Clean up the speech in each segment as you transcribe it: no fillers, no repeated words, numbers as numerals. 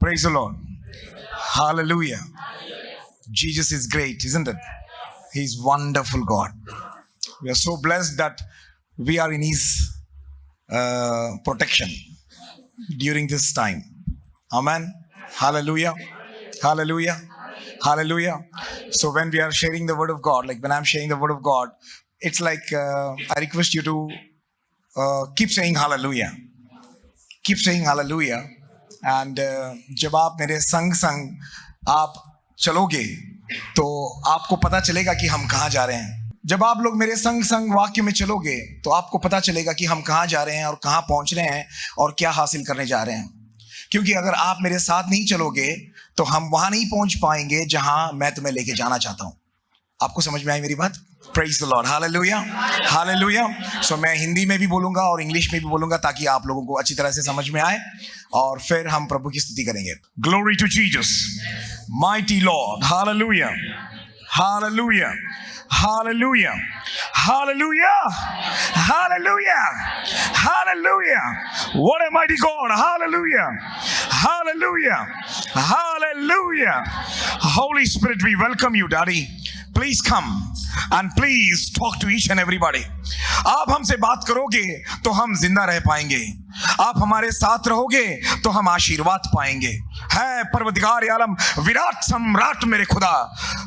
Praise the Lord. Hallelujah. Jesus is great, isn't it? He's wonderful God. We are so blessed that we are in His protection during this time. Amen. Hallelujah. Hallelujah. Hallelujah. So when we are sharing the word of God, like when I'm sharing the word of God, it's like I request you to keep saying hallelujah. Keep saying hallelujah. And जब आप मेरे संग संग आप चलोगे तो आपको पता चलेगा कि हम कहाँ जा रहे हैं. जब आप लोग मेरे संग संग वाक्य में चलोगे तो आपको पता चलेगा कि हम कहाँ जा रहे हैं और कहाँ पहुँच रहे हैं और क्या हासिल करने जा रहे हैं. क्योंकि अगर आप मेरे साथ नहीं चलोगे तो हम वहाँ नहीं पहुँच पाएंगे जहाँ मैं तुम्हें लेके जाना चाहता हूँ. आपको समझ में आई मेरी बात? Praise the Lord. Hallelujah. Hallelujah. So मैं हिंदी में भी बोलूँगा और इंग्लिश में भी बोलूँगा ताकि आप लोगों को अच्छी तरह से समझ में आए और फिर हम प्रभु की स्तुति करेंगे. Glory to Jesus, mighty Lord. Hallelujah. Hallelujah. Hallelujah. Hallelujah. Hallelujah. Hallelujah. What a mighty God. Hallelujah. Hallelujah. Hallelujah. Holy Spirit, we welcome you, Daddy. Please come and please talk to each and everybody. आप हमसे बात करोगे तो हम जिंदा रह पाएंगे. आप हमारे साथ रहोगे तो हम आशीर्वाद पाएंगे. है परवदिगार आलम, विराट सम्राट मेरे खुदा,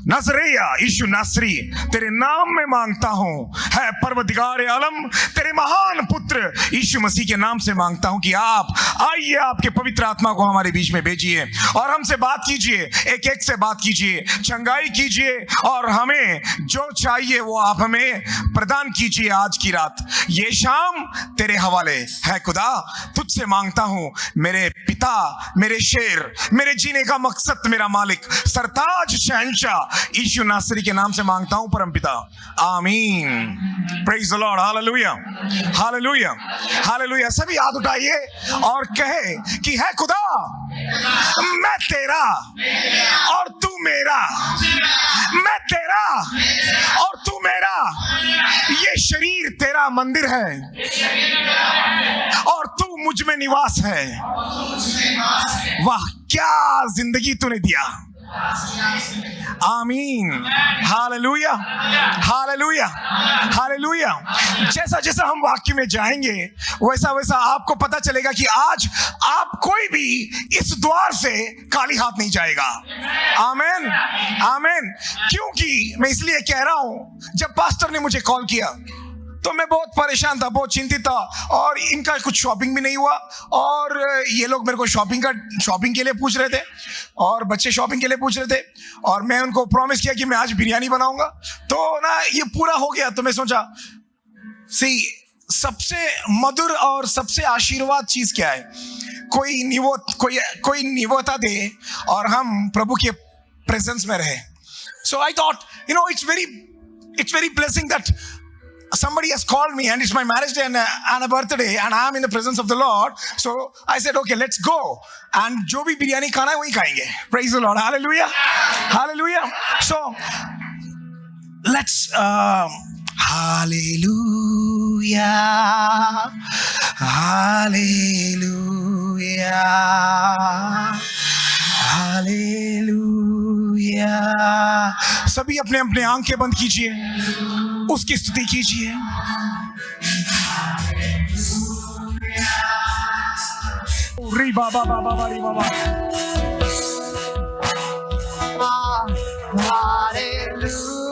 नजरेया यीशु नासरी, तेरे नाम में मांगता हूँ. है परवदिगार आलम, तेरे महान पुत्र यीशु मसीह के नाम से मांगता हूँ कि आप आइए, आपके पवित्र आत्मा को हमारे बीच में भेजिए और हमसे बात कीजिए, एक एक से बात कीजिए, चंगाई कीजिए और हमें जो चाहिए वो आप हमें प्रदान कीजिए आज की रात. ये शाम तेरे हवाले है खुदा. तुझसे मांगता हूँ मेरे पिता, मेरे शेर, मेरे जीने का मकसद, मेरा मालिक, सरताज शहंशाह यीशु नासरी के नाम से मांगता हूँ परम पिता. आमीन. Praise the Lord. Hallelujah. Hallelujah. Hallelujah. सभी हाथ उठाइए और कहे कि है खुदा, मैं तेरा और तू मेरा. मैं तेरा और तू मेरा. ये शरीर तेरा मंदिर है और तू मुझ में निवास है. वाह, क्या जिंदगी तूने दिया. आमीन. हालेलुया. हालेलुया. हालेलुया. जैसा जैसा हम वाक्य में जाएंगे वैसा वैसा आपको पता चलेगा कि आज आप कोई भी इस द्वार से खाली हाथ नहीं जाएगा. आमीन. आमीन. क्योंकि मैं इसलिए कह रहा हूं, जब पास्टर ने मुझे कॉल किया तो मैं बहुत परेशान था, बहुत चिंतित था और इनका कुछ शॉपिंग भी नहीं हुआ और ये लोग मेरे को शॉपिंग के लिए पूछ रहे थे और बच्चे शॉपिंग के लिए पूछ रहे थे और मैं उनको प्रॉमिस किया कि मैं आज बिरयानी बनाऊंगा. तो ना ये पूरा हो गया. तो मैं सोचा सबसे मधुर और सबसे आशीर्वाद चीज क्या है? कोई निवता दे और हम प्रभु के प्रेजेंस में रहे. So I thought it's very blessing that somebody has called me and it's my marriage day and a birthday and I am in the presence of the Lord. So I said, okay, let's go. And जो भी बिरयानी खाना है वही खाएंगे. Praise the Lord. Hallelujah. Hallelujah. So let's Hallelujah. Hallelujah. Hallelujah. सभी अपने अपने आंखें बंद कीजिए, उसकी स्तुति कीजिए. री बाबा बाबा री बाबा. Hallelujah.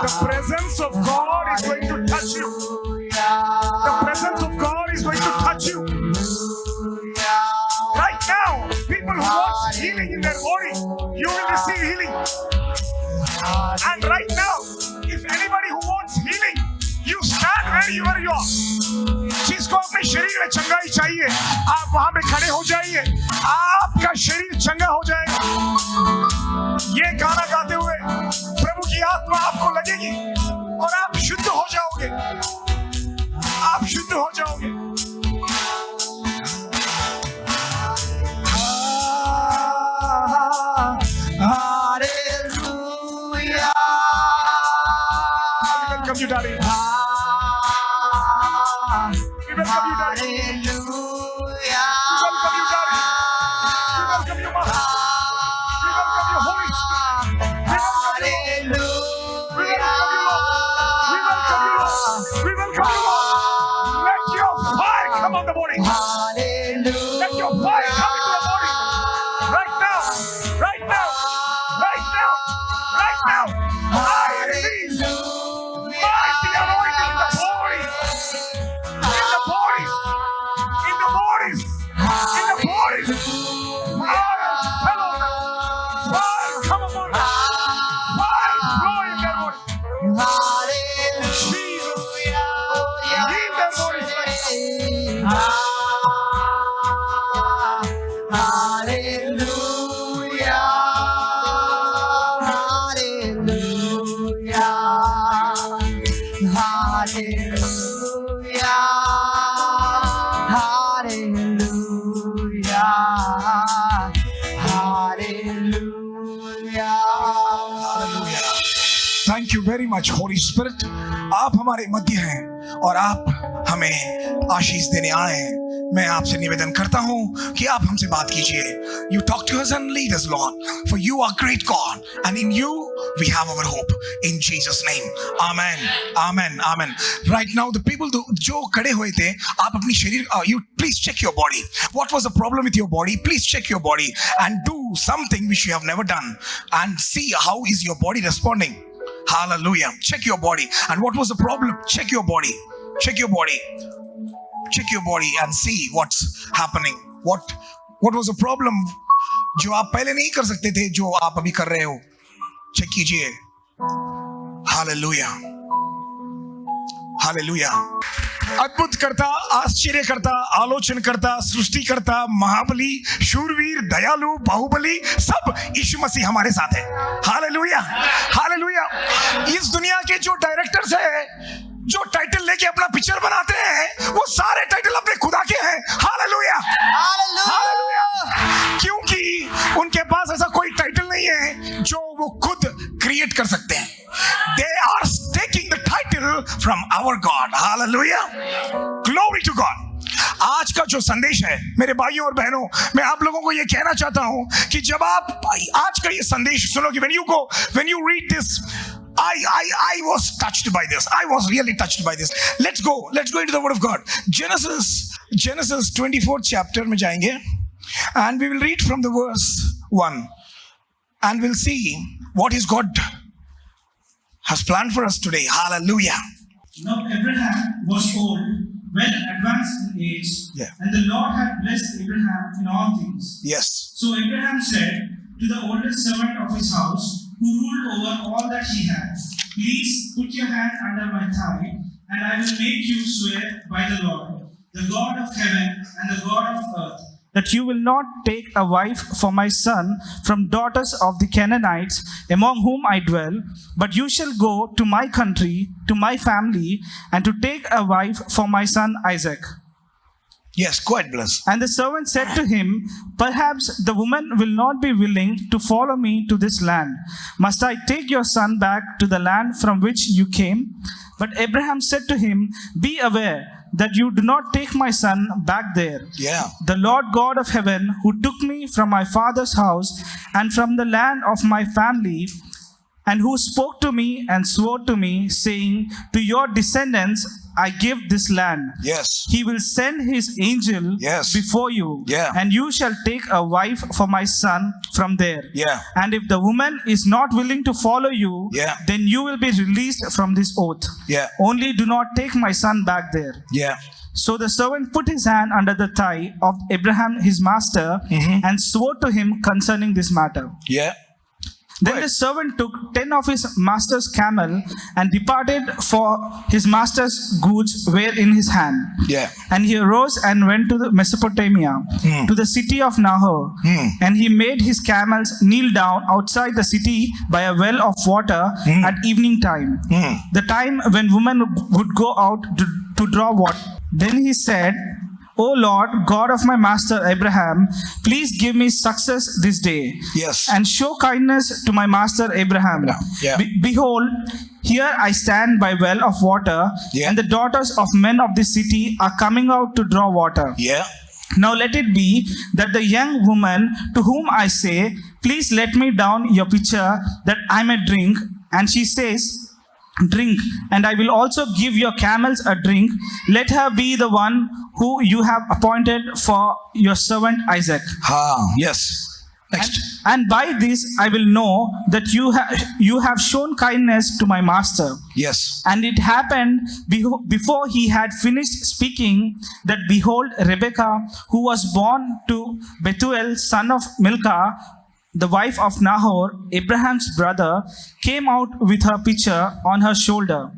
The presence of God is going to touch you. The presence of God is going to touch you. Right now, people who want healing in their body, you will receive healing. And right now, if anybody who wants healing, you stand wherever you are. जिसको अपने शरीर में चंगाई चाहिए, आप वहां पे खड़े हो जाइए. आपका शरीर चंगा हो जाएगा. ये गाना गाते हुए प्रभु की आत्मा आपको लगेगी और आप शुद्ध हो जाओगे. आप शुद्ध हो जाओगे. Right now, I release mighty anointing in the bodies. In the bodies. In the bodies. In the bodies. Fire fell on them. Fire come upon them. Fire flow in their bodies. Jesus. Leave their bodies like thank you very much Holi spirit. आप हमारे मध्य हैं और आप हमें आशीष देने आए हैं. मैं आपसे निवेदन करता हूं कि आप हमसे बात कीजिए. You talk to us and lead us, Lord, for you are great God, and in you we have our hope. In Jesus' name, Amen, Amen, Amen. Right now, the people जो खड़े हुए थे, आप अपनी शरीर, you please check your body. What was the problem with your body? Please check your body and do something which you have never done, and see how is your body responding. Hallelujah. Check your body. And what was the problem? Check your body. Check your body. Check your body and see what's happening. What was the problem? जो आप पहले नहीं कर सकते थे, जो आप अभी कर रहे हो. चेक कीजिए. Hallelujah. Hallelujah. अद्भुत करता, आश्चर्य करता, आलोचन करता, सृष्टि करता, महाबली, शूरवीर, दयालु, बाहुबली, सब यीशु मसीह हमारे साथ है. Hallelujah, hallelujah. इस दुनिया के जो डायरेक्टर्स हैं, जो टाइटल लेके अपना पिक्चर बनाते हैं, वो सारे टाइटल अपने खुदा के हैं. Hallelujah, hallelujah. क्योंकि उनके पास ऐसा कोई टाइटल नहीं है जो वो खुद क्रिएट कर सकते हैं. They are taking the title from our God. Hallelujah. Glory to God. आज का जो संदेश है मेरे भाइयों और बहनों, मैं आप लोगों को ये कहना चाहता हूं कि जब आप आज का ये संदेश सुनोगे, when you read this, I was touched by this. I was really touched by this. Let's go into the word of God. Genesis 24th chapter में जाएंगे, and we will read from the verse 1, and we'll see what is God has planned for us today. Hallelujah. Now Abraham was old, well advanced in age, and the Lord had blessed Abraham in all things. Yes. So Abraham said to the oldest servant of his house, who ruled over all that he had, "Please put your hand under my thigh, and I will make you swear by the Lord, the God of heaven and the God of earth, that you will not take a wife for my son from daughters of the Canaanites among whom I dwell, but you shall go to my country, to my family, and to take a wife for my son Isaac." Yes, go ahead, bless. And the servant said to him, "Perhaps the woman will not be willing to follow me to this land. Must I take your son back to the land from which you came?" But Abraham said to him, "Be aware that you do not take my son back there. Yeah. The Lord God of heaven, who took me from my father's house and from the land of my family, and who spoke to me and swore to me, saying, 'To your descendants I give this land.' Yes. He will send his angel before you, and you shall take a wife for my son from there. Yeah. And if the woman is not willing to follow you, then you will be released from this oath. Yeah. Only do not take my son back there." Yeah. So the servant put his hand under the thigh of Abraham his master, and swore to him concerning this matter. Yeah. Then the servant took 10 of his master's camel and departed, for his master's goods were in his hand. Yeah. And he arose and went to the Mesopotamia, to the city of Nahor. And he made his camels kneel down outside the city by a well of water at evening time, the time when women would go out to draw water. Then he said, "O Lord, God of my master Abraham, please give me success this day. Yes. And show kindness to my master Abraham. Yeah. Behold, here I stand by well of water, and the daughters of men of this city are coming out to draw water. Yeah. Now let it be that the young woman to whom I say, 'Please let me down your pitcher that I may drink,' and she says, 'Drink, and I will also give your camels a drink,' let her be the one who you have appointed for your servant Isaac." Yes. Next. And by this I will know that you have shown kindness to my master. Yes. And it happened before he had finished speaking that behold, Rebekah, who was born to Bethuel, son of Milcah, the wife of Nahor, Abraham's brother, came out with her pitcher on her shoulder.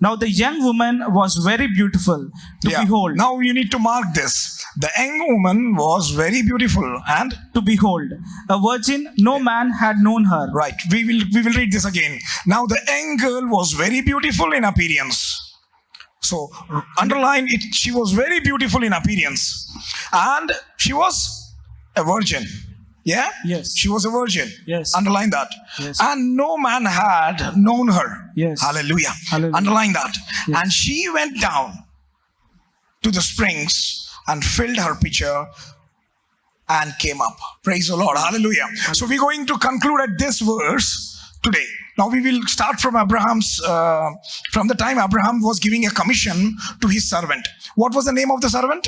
Now the young woman was very beautiful to behold. Now you need to mark this. The young woman was very beautiful and To behold, a virgin, no man had known her. right. We will read this again. Now the young girl was very beautiful in appearance. So underline it. She was very beautiful in appearance, and she was a virgin. Yeah? Yes. She was a virgin. Yes. Underline that. Yes. And no man had known her. Yes. Hallelujah. Hallelujah. Underline that. Yes. And she went down to the springs and filled her pitcher and came up. Praise the Lord. Hallelujah. So we're going to conclude at this verse today. Now we will start from from the time Abraham was giving a commission to his servant. What was the name of the servant?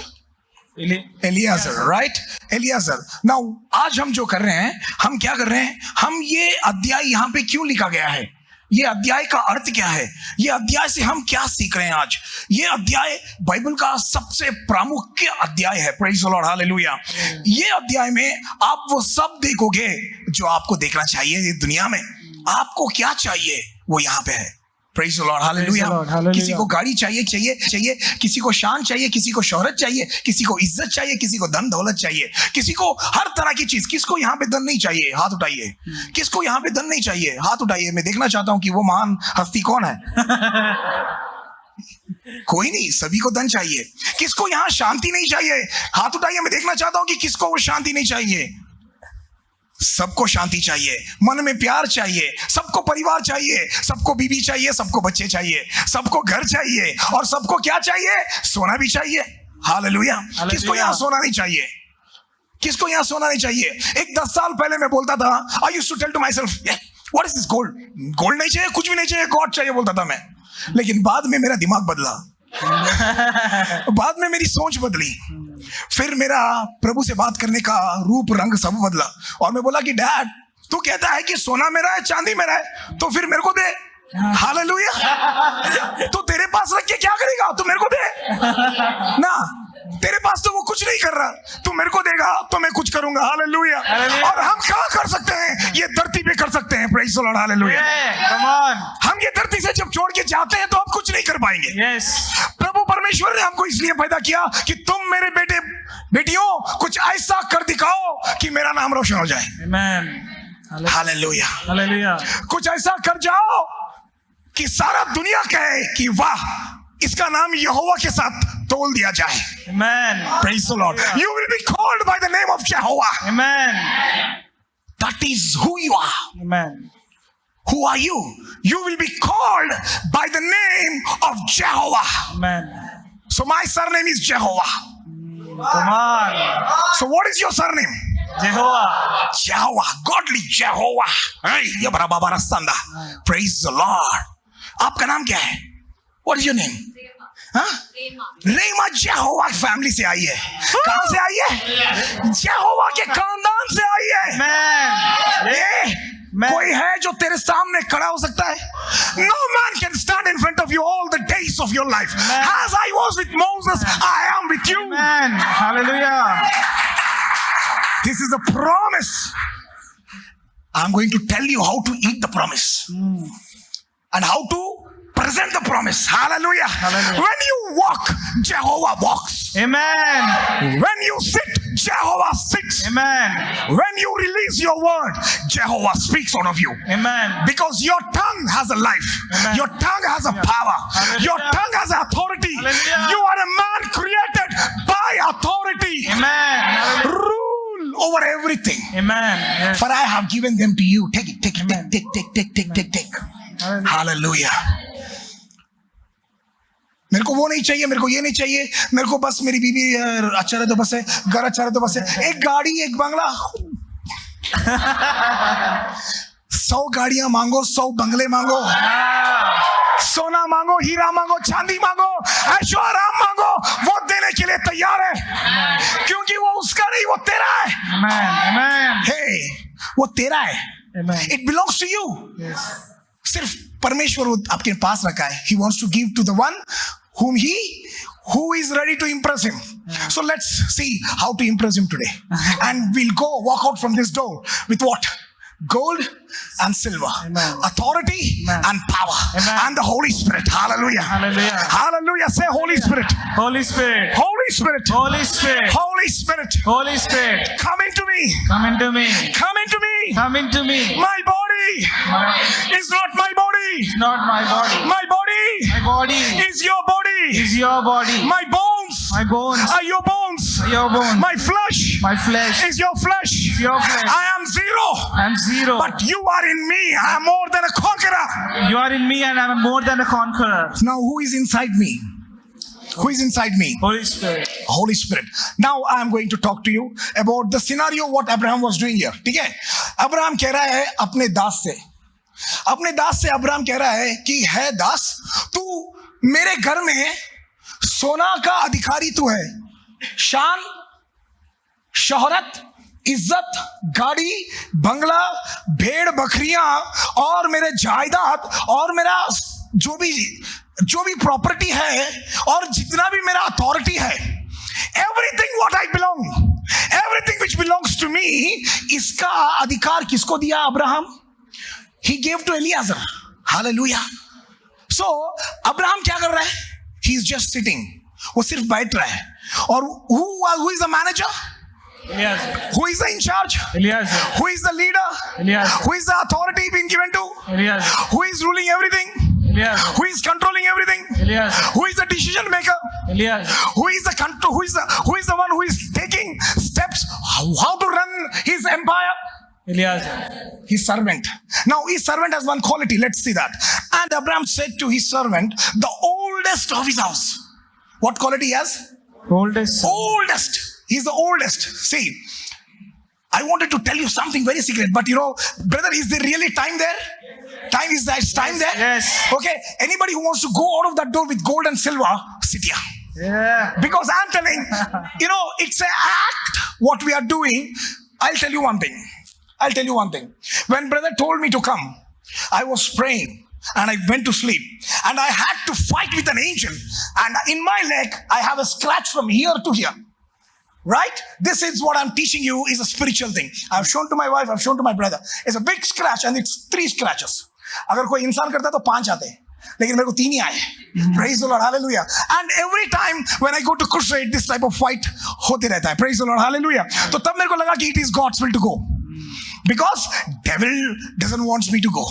Eliezer, right? Eliezer. Now आज हम जो कर रहे हैं, हम क्या कर रहे हैं? हम ये अध्याय यहाँ पे क्यों लिखा गया है? ये अध्याय का अर्थ क्या है? ये अध्याय से हम क्या सीख रहे हैं आज? ये अध्याय बाइबल का सबसे प्रमुख अध्याय है. Praise the Lord, hallelujah. ये अध्याय में आप वो सब देखोगे जो आपको देखना चाहिए. ये दुनिया में आपको क्या चाहिए वो यहाँ पे है. Praise the Lord, hallelujah. किसी को गाड़ी चाहिए, किसी को शान चाहिए, किसी को शोहरत चाहिए, किसी को इज्जत चाहिए, किसी को धन दौलत चाहिए, किसी को हर तरह की चीज. किसको यहाँ पे धन नहीं चाहिए? हाथ उठाइए. किसको यहाँ पे धन नहीं चाहिए? हाथ उठाइए. मैं देखना चाहता हूँ कि वो महान हस्ती कौन है. कोई नहीं, सभी को धन चाहिए. किसको यहाँ शांति नहीं चाहिए? हाथ उठाइए. मैं देखना चाहता हूँ कि किसको वो शांति नहीं चाहिए. सबको शांति चाहिए, मन में प्यार चाहिए, सबको परिवार चाहिए, सबको बीवी चाहिए, सबको बच्चे चाहिए, सबको घर चाहिए, और सबको क्या चाहिए? सोना भी चाहिए. हालेलुया. किसको यहाँ सोना नहीं चाहिए? किसको यहाँ सोना नहीं चाहिए? एक 10 साल पहले मैं बोलता था, I used to tell to myself, what is this gold? Gold नहीं चाहिए, कुछ भी नहीं चाहिए, गॉड चाहिए बोलता था मैं. लेकिन बाद में मेरा दिमाग बदला, बाद में मेरी सोच बदली, फिर मेरा प्रभु से बात करने का रूप रंग सब बदला, और मैं बोला कि डैड, तू कहता है कि सोना मेरा है, चांदी मेरा है, तो फिर मेरे को दे. हालेलुया. तो तेरे पास रख के क्या करेगा? तू मेरे को दे ना. तेरे पास तो वो कुछ नहीं कर रहा, तू मेरे को देगा तो मैं कुछ करूंगा. हालेलुया. और हम कहाँ कर सकते हैं? ये धरती पे कर सकते हैं. Praise the Lord, hallelujah. हम ये धरती से जब छोड़ के जाते हैं तो हम कुछ नहीं कर पाएंगे. Yes. प्रभु परमेश्वर ने हमको इसलिए पैदा किया कि तुम मेरे बेटे बेटियों कुछ ऐसा कर दिखाओ कि मेरा नाम रोशन हो जाए. Amen. हालेलुया. Hallelujah. कुछ ऐसा कर जाओ कि सारा दुनिया कहे कि वाह, इसका नाम यहोवा के साथ तोल दिया जाए. Amen. Praise the Lord. You will be called by the name of Jehovah. Amen. That is who you are. Amen. Who are you? You will be called by the name of Jehovah. Amen. So my surname is Jehovah. Come on. So what is your surname? Jehovah. Jehovah. Godly Jehovah. Hey, yabarabara sanda. Praise the Lord. आपका नाम क्या है? What is your name? हाँ? रेमा जेहोवा family से आई है. कहाँ से आई है? जेहोवा के खानदान से आई है. कोई है जो तेरे सामने खड़ा हो सकता है? No man can stand in front of you all the days of your life. As I was with Moses, I am with you. Amen. Hallelujah. This is a promise. I'm going to tell you how to eat the promise and how to present the promise. Hallelujah. Hallelujah. When you walk, Jehovah walks. Amen. When you sit, Jehovah sits. Amen. When you release your word, Jehovah speaks out of you. Amen. Because your tongue has a life. Amen. Your tongue has a power. Hallelujah. Your tongue has authority. Hallelujah. You are a man created by authority. Amen. Hallelujah. Rule over everything. Amen. Yes. For I have given them to you. Take it, take it, Amen. take. Hallelujah. Hallelujah. मेरे को वो नहीं चाहिए, मेरे को ये नहीं चाहिए, मेरे को बस मेरी बीवी अच्छा रहे तो बस है, घर अच्छा रहे तो बस है, एक गाड़ी, एक बंगला. 100 गाड़ियां मांगो, 100 बंगले मांगो, सोना मांगो, हीरा मांगो, चांदी मांगो, ऐशो आराम मांगो, वो देने के लिए तैयार है, क्योंकि वो उसका नहीं, वो तेरा है. Amen. Amen. Hey, वो तेरा है. Amen. It belongs to you. Yes. सिर्फ परमेश्वर वो आपके पास रखा है. He wants to give to the one who is ready to impress him. So let's see how to impress him today. And we'll walk out from this door with what? Gold and silver. Amen. Authority Amen. and power. Amen. And the Holy Spirit. Hallelujah. Hallelujah. Hallelujah. Say Holy Spirit. Holy Spirit. Holy Spirit. Holy Spirit. Holy Spirit. Holy Spirit. Come into me. Come into me. Come into me. Come into me. My body is not my body. It's not my body. My body My body is your body. is your body. My bones My bones are your bones. are your bones. My flesh My flesh is your flesh. is your flesh. I am zero. I am zero. But you are in me. I am more than a conqueror. You are in me and I am more than a conqueror. Now, who is inside me? Who is inside me? Holy Spirit. Holy Spirit. Now I am going to talk to you about the scenario what Abraham was doing here. ठीक है? Abraham कह रहा है अपने दास से Abraham कह रहा है कि है दास, तू मेरे घर में सोना का अधिकारी तू है. शान, शोहरत, इज्जत, गाड़ी, बंगला, भेड़ बकरियां और मेरे जायदाद और मेरा जो भी प्रॉपर्टी है और जितना भी मेरा अथॉरिटी है, everything what I belong, everything which belongs to me, इसका अधिकार किसको दिया Abraham? He gave to Eliezer. Hallelujah. So Abraham क्या कर रहा है? He is just sitting. वो सिर्फ बैठ रहा है. और who is the manager? Eliezer. Who is the in charge? Eliezer. Who is the leader? Eliezer. Who is the authority being given to? Eliezer. Who is ruling everything? Eliezer. Who is controlling everything? Eliezer. Who is the decision maker? Eliezer. Who is the one who is taking steps how to run his empire? Eliezer. His servant. Now his servant has one quality. Let's see that. And Abraham said to his servant, the oldest of his house. What quality he has? Oldest. Oldest. He's the oldest. See, I wanted to tell you something very secret, but brother, is there really time there? Time there? Yes. Okay. Anybody who wants to go out of that door with gold and silver, sit here. Yeah. Because I'm telling, it's an act what we are doing. I'll tell you one thing. When brother told me to come, I was praying and I went to sleep and I had to fight with an angel, and in my leg I have a scratch from here to here. Right? This is what I'm teaching you is a spiritual thing. I've shown to my wife, I've shown to my brother. It's a big scratch and it's 3 scratches. अगर कोई इंसान करता तो 5 आते, लेकिन मेरे को 3 ही आए. Praise the Lord, hallelujah. And every time when I go to crusade, this type of fight होते रहता है. Praise the Lord, hallelujah. तो तब मेरे को लगा कि it is God's will to go, because devil doesn't want me to go.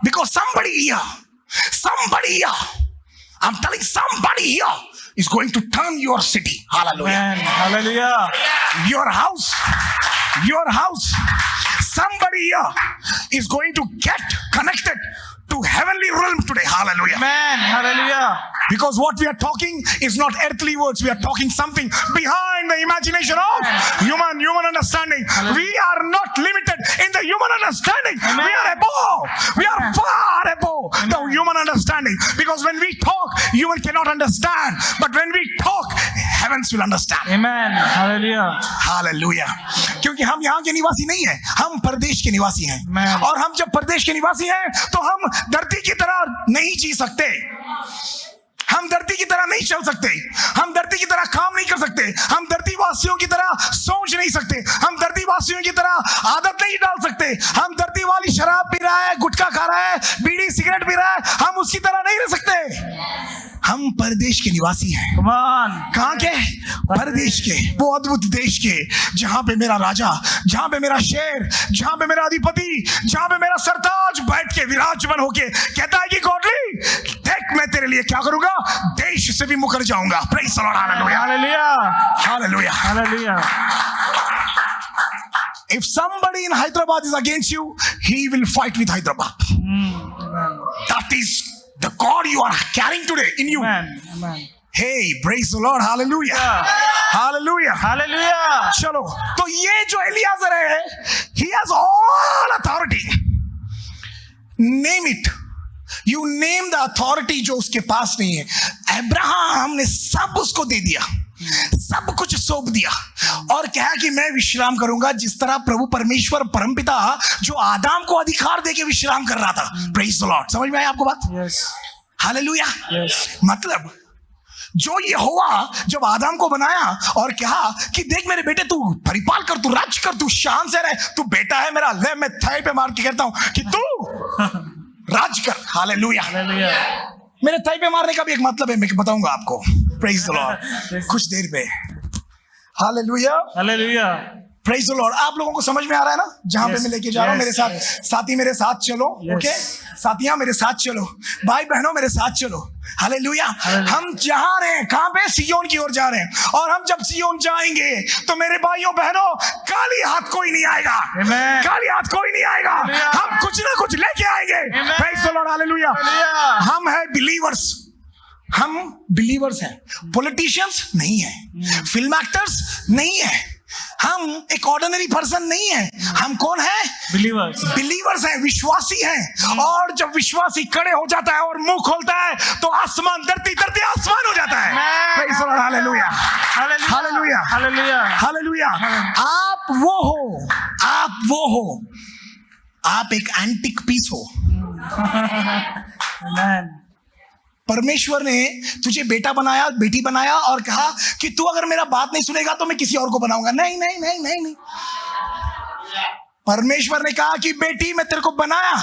Because somebody here, I'm telling somebody here is going to turn your city. Hallelujah. Amen. Hallelujah. Your house. Somebody here is going to get connected to heavenly realm today. Hallelujah. Amen. Hallelujah. Because what we are talking is not earthly words. We are talking something behind the imagination of human understanding. Hallelujah. We are not limited in the human understanding. Amen. We are above. We are Amen. far above the Amen. human understanding. Because when we talk, human cannot understand. But when we talk, heavens will understand. Amen. Hallelujah. Hallelujah. क्योंकि हम यहाँ के निवासी नहीं हैं, हम परदेश के निवासी हैं. Amen. और हम जब परदेश के निवासी हैं तो हम धरती की तरह नहीं जी सकते, हम धरती की तरह नहीं चल सकते, हम धरती की तरह काम नहीं कर सकते, हम धरती वासियों की तरह सोच नहीं सकते, हम धरती वासियों की तरह आदत नहीं डाल सकते. हम धरती वाली शराब पी रहा है, गुटखा खा रहा है, बीड़ी सिगरेट पी रहा है, हम उसकी तरह नहीं रह सकते. हम परदेश के निवासी हैं. Come on. कहाँ के? परदेश के, वो अद्भुत देश के, जहां पे मेरा राजा, जहां पे मेरा शेर, जहां पे मेरा अधिपति, जहां पे मेरा सरताज बैठ के विराजमान होके कहता है कि गॉडली देख मैं तेरे लिए क्या करूंगा, देश से भी मुकर जाऊंगा. Praise the Lord, hallelujah, Hallelujah. Hallelujah. Hallelujah. If somebody in Hyderabad is against you, he will fight with Hyderabad. Amen. That is the God you are carrying today in you. Amen. Amen. Hey, praise the Lord, hallelujah, hallelujah. Hallelujah. चलो, तो ये जो Eliezer है, he has all authority. Name it. You name the authority जो उसके पास नहीं है. Abraham ने सब उसको दे दिया. सब कुछ सौंप दिया और कहा कि मैं विश्राम करूंगा, जिस तरह प्रभु परमेश्वर परमपिता जो आदम को अधिकार देके विश्राम कर रहा था। Praise the Lord. समझ में आई आपको बात? Yes. हालेलुया। Yes. मतलब जो यहोवा जब आदम को बनाया और कहा कि देख मेरे बेटे, तू परिपाल कर, तू राज कर, तू शान से रह, तू बेटा है मेरा, ले मैं थाई पे मार के कहता हूं कि तू राज कर। हालेलुया। Hallelujah. मेरे थाई पे मारने का भी एक मतलब है, मैं बताऊंगा आपको। प्रेज द लॉर्ड कुछ देर पे। Hallelujah. Hallelujah. Praise the Lord. आप लोगों को समझ में आ रहा है ना जहां पे Yes, मैं लेके जा रहा हूं? yes, मेरे साथ yes. साथी मेरे साथ चलो। Yes. ओके साथियां मेरे साथ चलो, भाई बहनों मेरे साथ चलो। हालेलुया। Hallelujah. हम जहां रहे हैं, कहां पे? सियोन की ओर जा रहे हैं। और हम जब सियोन जाएंगे तो मेरे भाइयों बहनों, खाली हाथ कोई नहीं आएगा। Amen. खाली हाथ कोई नहीं आएगा। Hallelujah. हम कुछ ना कुछ लेके आएंगे। Amen. Praise the Lord. Hallelujah. Hallelujah. हम है बिलीवर्स, हम बिलीवर्स हैं, पॉलिटिशियंस नहीं है, फिल्म एक्टर्स नहीं है, हम एक ऑर्डिनरी पर्सन नहीं है। हम कौन है? Believers. बिलीवर्स हैं, विश्वासी हैं। और जब विश्वासी खड़े हो जाता है और मुंह खोलता है तो आसमान, धरती धरती आसमान हो जाता है। Praise the Lord. Hallelujah. Hallelujah. Hallelujah. Hallelujah. Hallelujah. आप वो हो, आप वो हो, आप एक एंटिक पीस हो। Amen. परमेश्वर ने तुझे बेटा बनाया, बेटी बनाया और कहा कि तू अगर मेरा बात नहीं सुनेगा तो मैं किसी और को बनाऊंगा। नहीं नहीं नहीं नहीं नहीं। परमेश्वर ने कहा कि बेटी मैं तेरे को बनाया,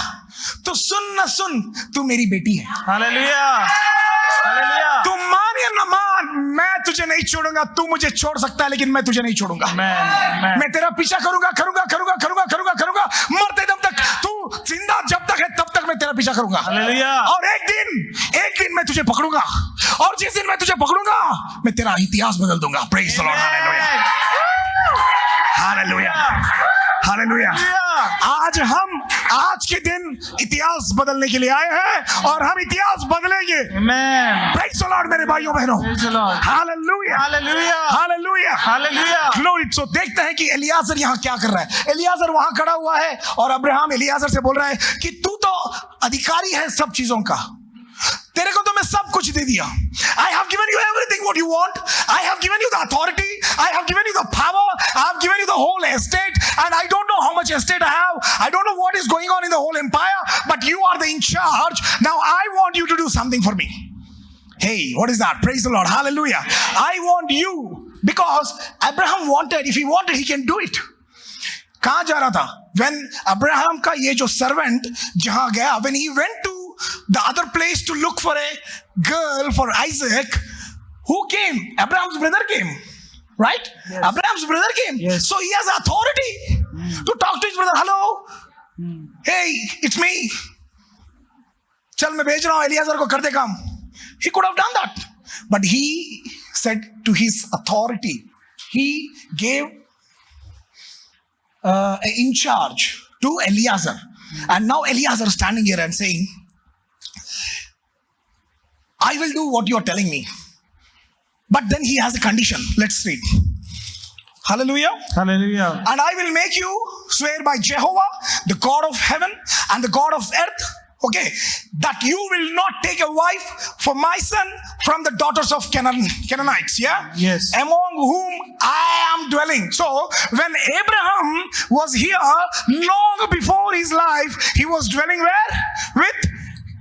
तो सुन न सुन, तू मेरी बेटी है। Hallelujah. Hallelujah. तू मान या न मान, मैं तुझे नहीं छोड़ूंगा। तू मुझे छोड़ सकता है लेकिन मैं तुझे नहीं छोड़ूंगा। Amen. Amen. मैं तेरा पीछा करूंगा करूंगा करूंगा करूंगा करूंगा करूंगा, मरते दम तक। तू जिंदा जब तक है तब तक मैं तेरा पीछा करूंगा। Hallelujah. और एक दिन मैं तुझे पकड़ूंगा, और जिस दिन मैं तुझे पकड़ूंगा मैं तेरा इतिहास बदल दूंगा। Praise the Lord. Hallelujah. Hallelujah. Hallelujah. आज हम आज के दिन इतिहास बदलने के लिए आए हैं और हम इतिहास बदलेंगे। Amen. प्रेज द लॉर्ड मेरे भाइयों बहनों। Praise the Lord. Hallelujah. Hallelujah. Hallelujah. Hallelujah. Glory. सो देखते हैं कि एलियाजर यहाँ क्या कर रहा है। एलियाजर वहां खड़ा हुआ है और अब्राहम एलियाजर से बोल रहा है कि तू तो अधिकारी है सब चीजों का, तेरे को तो मैं सब कुछ दे दिया। I have given you everything what you want. I have given you the authority. I have given you the power. I have given you the whole estate. And I don't know how much estate I have. I don't know what is going on in the whole empire. But you are the in charge. Now I want you to do something for me. Hey, what is that? Praise the Lord. Hallelujah. I want you. Because Abraham wanted. If he wanted, he can do it. कहाँ जा रहा था? When Abraham का ये जो servant जहाँ गया, when he went to the other place to look for a girl for Isaac, who came? Abraham's brother came, right? Yes. Abraham's brother came. Yes. So he has authority to talk to his brother. Hello, hey, it's me. चल मैं भेज रहा हूँ Eliezer को, कर दे काम. He could have done that, but he said to his authority, he gave in charge to Eliezer. And now Eliezer standing here and saying, I will do what you are telling me. But then he has a condition. Let's read. Hallelujah. Hallelujah. And I will make you swear by Jehovah, the God of heaven and the God of earth, okay, that you will not take a wife for my son from the daughters of Canaanites, yeah? Yes. Among whom I am dwelling. So, when Abraham was here, long before his life, he was dwelling where? With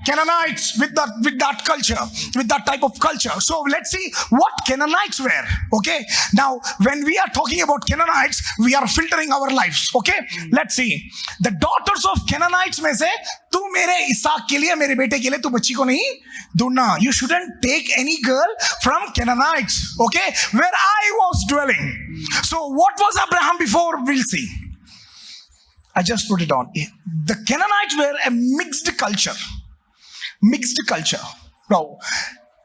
Canaanites, with that culture, with that type of culture. So let's see what Canaanites were. Okay. Now, when we are talking about Canaanites, we are filtering our lives. Okay. Let's see. The daughters of Canaanites में से तू मेरे Isaac के लिए, मेरे बेटे के लिए तू बच्ची को नहीं ढूंढना. You shouldn't take any girl from Canaanites. Okay. Where I was dwelling. So what was Abraham before? We'll see. I just put it on. The Canaanites were a mixed culture. Mixed culture. Now,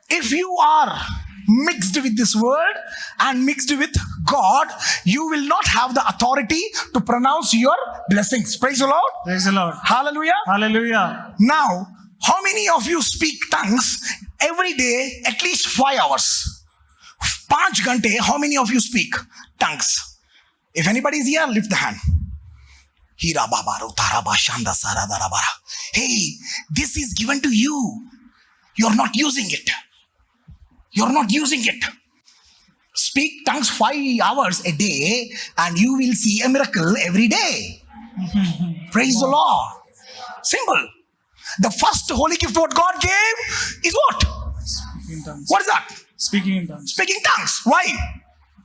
if you are mixed with this world and mixed with God, you will not have the authority to pronounce your blessings. Praise the Lord. Praise the Lord. Hallelujah. Hallelujah. Now, how many of you speak tongues every day, at least 5 hours? 5 घंटे, how many of you speak tongues? If anybody is here, lift the hand. Hira babaro taraba shanda sara darabara. Hey, this is given to you. You're not using it. You're not using it. Speak tongues 5 hours a day and you will see a miracle every day. Praise the Lord. Simple. The first holy gift what God gave is what? Speaking in tongues. What is that? Speaking in tongues. Speaking tongues. Why?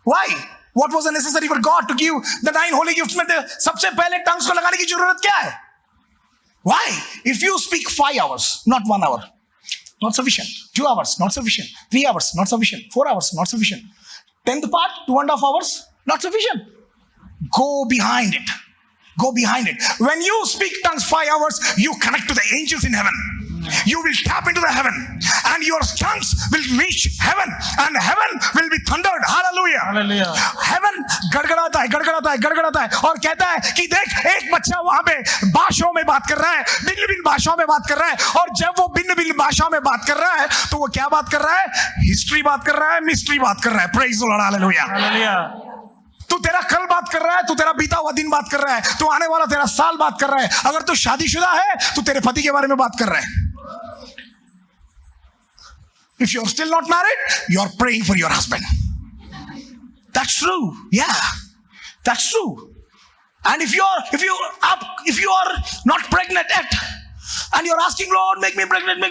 Why? What was necessary for God to give the 9 holy gifts? में सबसे पहले tongues को लगाने की जरूरत क्या है? Why? If you speak 5 hours, not 1 hour, not sufficient. 2 hours, not sufficient. 3 hours, not sufficient. 4 hours, not sufficient. 10th part, 2.5 hours, not sufficient. Go behind it. Go behind it. When you speak tongues 5 hours, you connect to the angels in heaven. You will tap into the heaven and your tongues will reach heaven and heaven will be thundered. Hallelujah. Hallelujah. Heaven गड़गड़ाता है गड़गड़ाता है गड़गड़ाता है और कहता है कि देख एक बच्चा वहां पे भाषाओं में बात कर रहा है, भिन्न भिन्न भाषाओं में बात कर रहा है। और जब वो भिन्न भिन्न भाषाओं में बात कर रहा है तो वो क्या बात कर रहा है? हिस्ट्री बात कर रहा है, मिस्ट्री बात कर रहा है। Praise the Lord, hallelujah. Hallelujah. तू तेरा कल बात कर रहा है, तू तेरा बीता हुआ दिन बात कर रहा है, तू आने वाला तेरा साल बात कर रहा है। अगर तू शादीशुदा है तो तेरे पति के बारे में बात कर रहा है। If you're still not married, you're praying for your husband. That's true. Yeah, that's true. And if you are not pregnant yet, and you're asking, Lord, make me pregnant,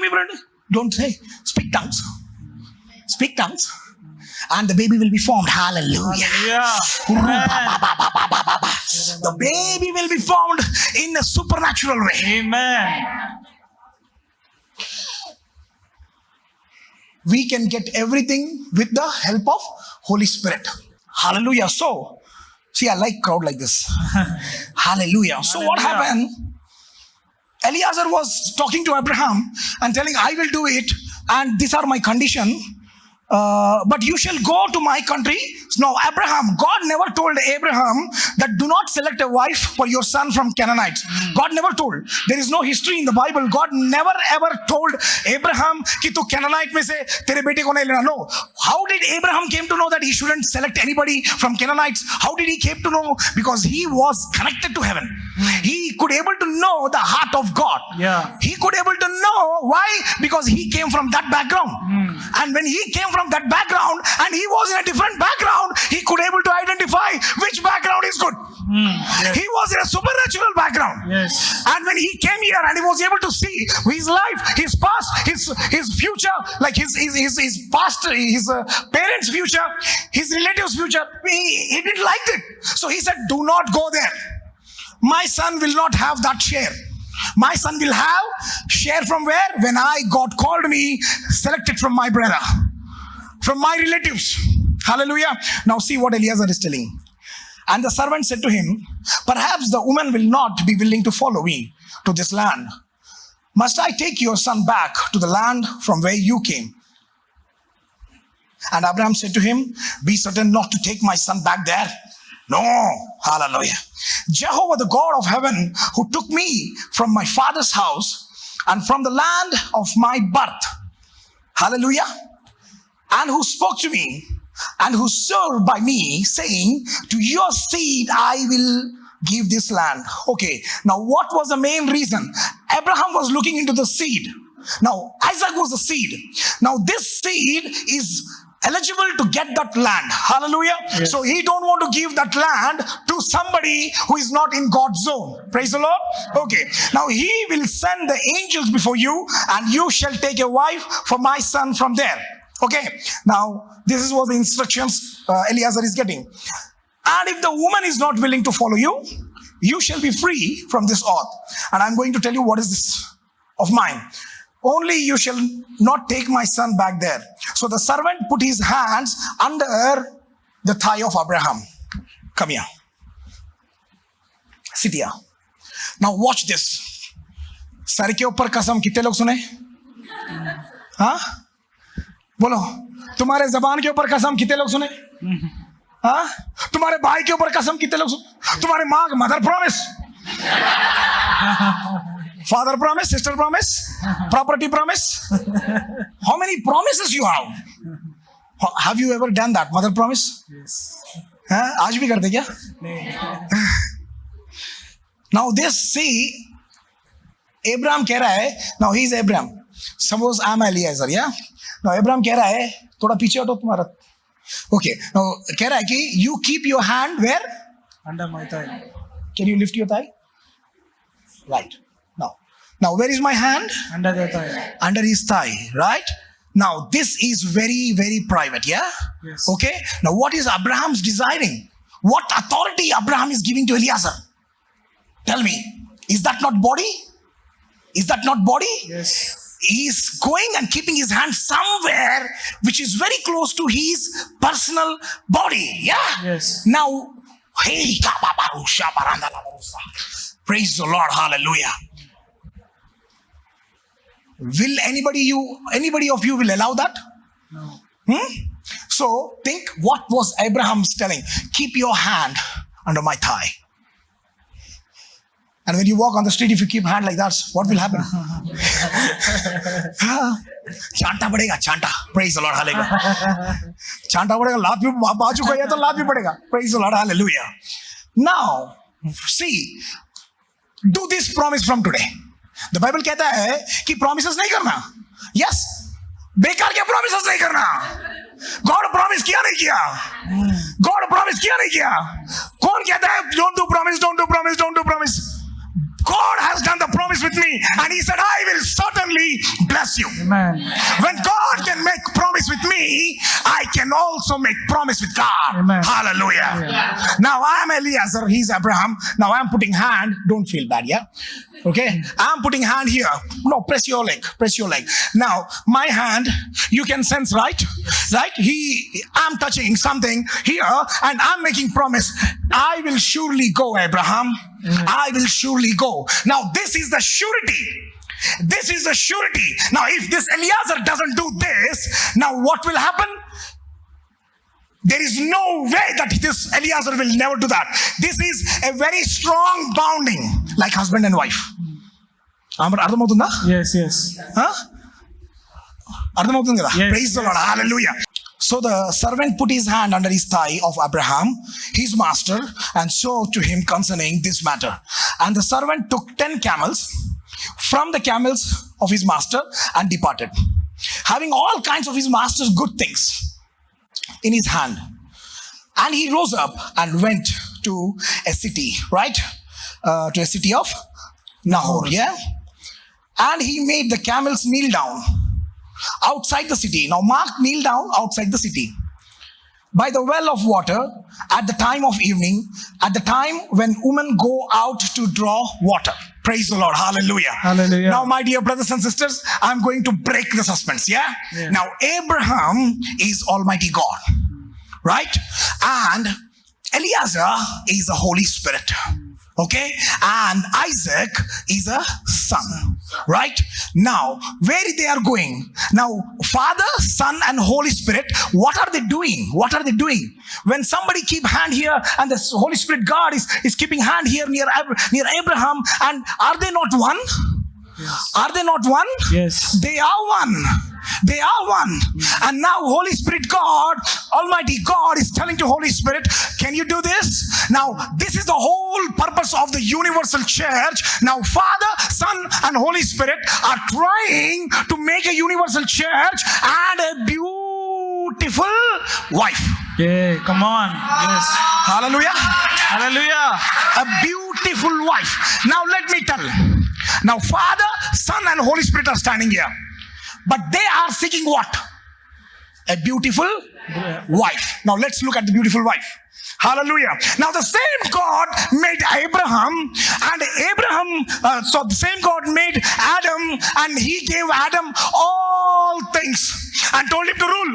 don't say. Speak tongues. Speak tongues. And the baby will be formed. Hallelujah. The baby will be formed in a supernatural way. Amen. We can get everything with the help of Holy Spirit. Hallelujah. So, see, I like crowd like this. Hallelujah. So what happened? Eliezer was talking to Abraham and telling, I will do it and these are my condition. But you shall go to my country. Now, Abraham, God never told Abraham that do not select a wife for your son from Canaanites. God never told. There is no history in the Bible. God never ever told Abraham कि तू Canaanite में से तेरे बेटे को नहीं लेना. No. How did Abraham came to know that he shouldn't select anybody from Canaanites? How did he came to know? Because he was connected to heaven. He could able to know the heart of God. Yeah. He could able to know why? Because he came from that background. And when he came from that background and he was in a different background, he could able to identify which background is good. Yes. He was in a supernatural background. Yes. And when he came here and he was able to see his life, his past, his future, like his past, his parents' future, his relatives' future, he didn't like it. So he said, do not go there. My son will not have that share. My son will have share from where? When God called me, selected from my brother, from my relatives. Hallelujah. Now see what Eliezer is telling. And the servant said to him, perhaps the woman will not be willing to follow me to this land. Must I take your son back to the land from where you came? And Abraham said to him, be certain not to take my son back there. No. Hallelujah. Jehovah, the God of heaven, who took me from my father's house and from the land of my birth. Hallelujah. And who spoke to me and who served by me, saying, to your seed I will give this land. Okay. Now what was the main reason? Abraham was looking into the seed. Now Isaac was the seed. Now this seed is eligible to get that land. Hallelujah. Yes. So he don't want to give that land to somebody who is not in God's zone. Praise the Lord. Okay. Now he will send the angels before you and you shall take a wife for my son from there. Okay. Now this is what the instructions Eliezer is getting. And if the woman is not willing to follow you, you shall be free from this oath. And I'm going to tell you what is this of mine. Only you shall not take my son back there. So the servant put his hands under the thigh of Abraham. Come here. Sit here. Now watch this. Sir के ऊपर कसम कितने लोग सुने? हाँ? बोलो. तुम्हारे जबान के ऊपर कसम कितने लोग सुने? हाँ? तुम्हारे भाई के ऊपर कसम कितने लोग सुने? तुम्हारे माँ mother promise. Father promise, sister promise, property promise. How many promises you have? Have you ever done that? Mother promise? Yes. आज भी करते क्या? Now this, see, Abraham कह रहा है, now he is Abraham. Suppose I am Eliezer, yeah? Now Abraham कह रहा है, थोड़ा पीछे हटो तुम्हारा. Okay. Now, कह रहा है कि you keep your hand where? Under my thigh. Can you lift your thigh? Right. Now, where is my hand? Under the thigh. Under his thigh, right? Now, this is very, very private, yeah? Yes. Okay. Now, what is Abraham's desiring? What authority Abraham is giving to Eliezer? Tell me, is that not body? Is that not body? Yes. He's going and keeping his hand somewhere which is very close to his personal body. Yeah? Yes. Now, hey, praise the Lord, hallelujah. Will anybody of you will allow that? No. So think what was Abraham's telling. Keep your hand under my thigh. And when you walk on the street, if you keep hand like that, what will happen? Chanta padega, chanta. Praise the Lord, hallelujah. Chanta padega, laat bhi baaju kaya to laat bhi padega. Praise the Lord, hallelujah. Now, see, do this promise from today. The Bible कहता है कि promises नहीं करना. Yes, बेकार के promises नहीं करना. God promise किया नहीं किया. God promise किया नहीं किया. कौन कहता है don't do promise, don't do promise, don't do promise? God has done the promise with me, and He said, I will certainly bless you. Amen. When God can make promise with me, I can also make promise with God. Amen. Hallelujah. Yeah. Now I am Eliezer, he's Abraham. Now I am putting hand, don't feel bad, yeah? Okay, I am putting hand here. No, press your leg, press your leg. Now, my hand, you can sense, right? Right? I'm touching something here, and I'm making promise. I will surely go, Abraham. I will surely go. Now, this is the surety. This is the surety. Now, if this Eliezer doesn't do this, now what will happen? There is no way that this Eliezer will never do that. This is a very strong bounding, like husband and wife. అర్థమవుతుందా? Yes, yes. అర్థమవుతుంది కదా? Yes, Praise the Lord. Hallelujah. So the servant put his hand under his thigh of Abraham, his master, and so to him concerning this matter. And the servant took 10 camels from the camels of his master and departed, having all kinds of his master's good things in his hand. And he rose up and went to a city, right? To a city of Nahor, yeah? And he made the camels kneel down outside the city. Now mark, kneel down outside the city, by the well of water at the time of evening, at the time when women go out to draw water. Praise the Lord. Hallelujah. Hallelujah. Now, my dear brothers and sisters, I'm going to break the suspense. Yeah? Now, Abraham is Almighty God, right? And Eliezer is the Holy Spirit. Okay? And Isaac is a son. Right? Now, where they are going? Now, Father, Son, and Holy Spirit, what are they doing? What are they doing? When somebody keep hand here and the Holy Spirit God is keeping hand here near Abraham, and are they not one? Yes. Are they not one? Yes. They are one. They are one. And now Holy Spirit God, Almighty God is telling to Holy Spirit, can you do this? Now this is the whole purpose of the universal church. Now Father, Son, and Holy Spirit are trying to make a universal church and a beautiful wife. Yeah, come on. Yes. Hallelujah. Hallelujah. A beautiful wife. Now let me tell. Now Father, Son, and Holy Spirit are standing here. But they are seeking what? A beautiful wife. Now let's look at the beautiful wife. Hallelujah. Now the same God made Abraham, and so the same God made Adam, and he gave Adam all things and told him to rule.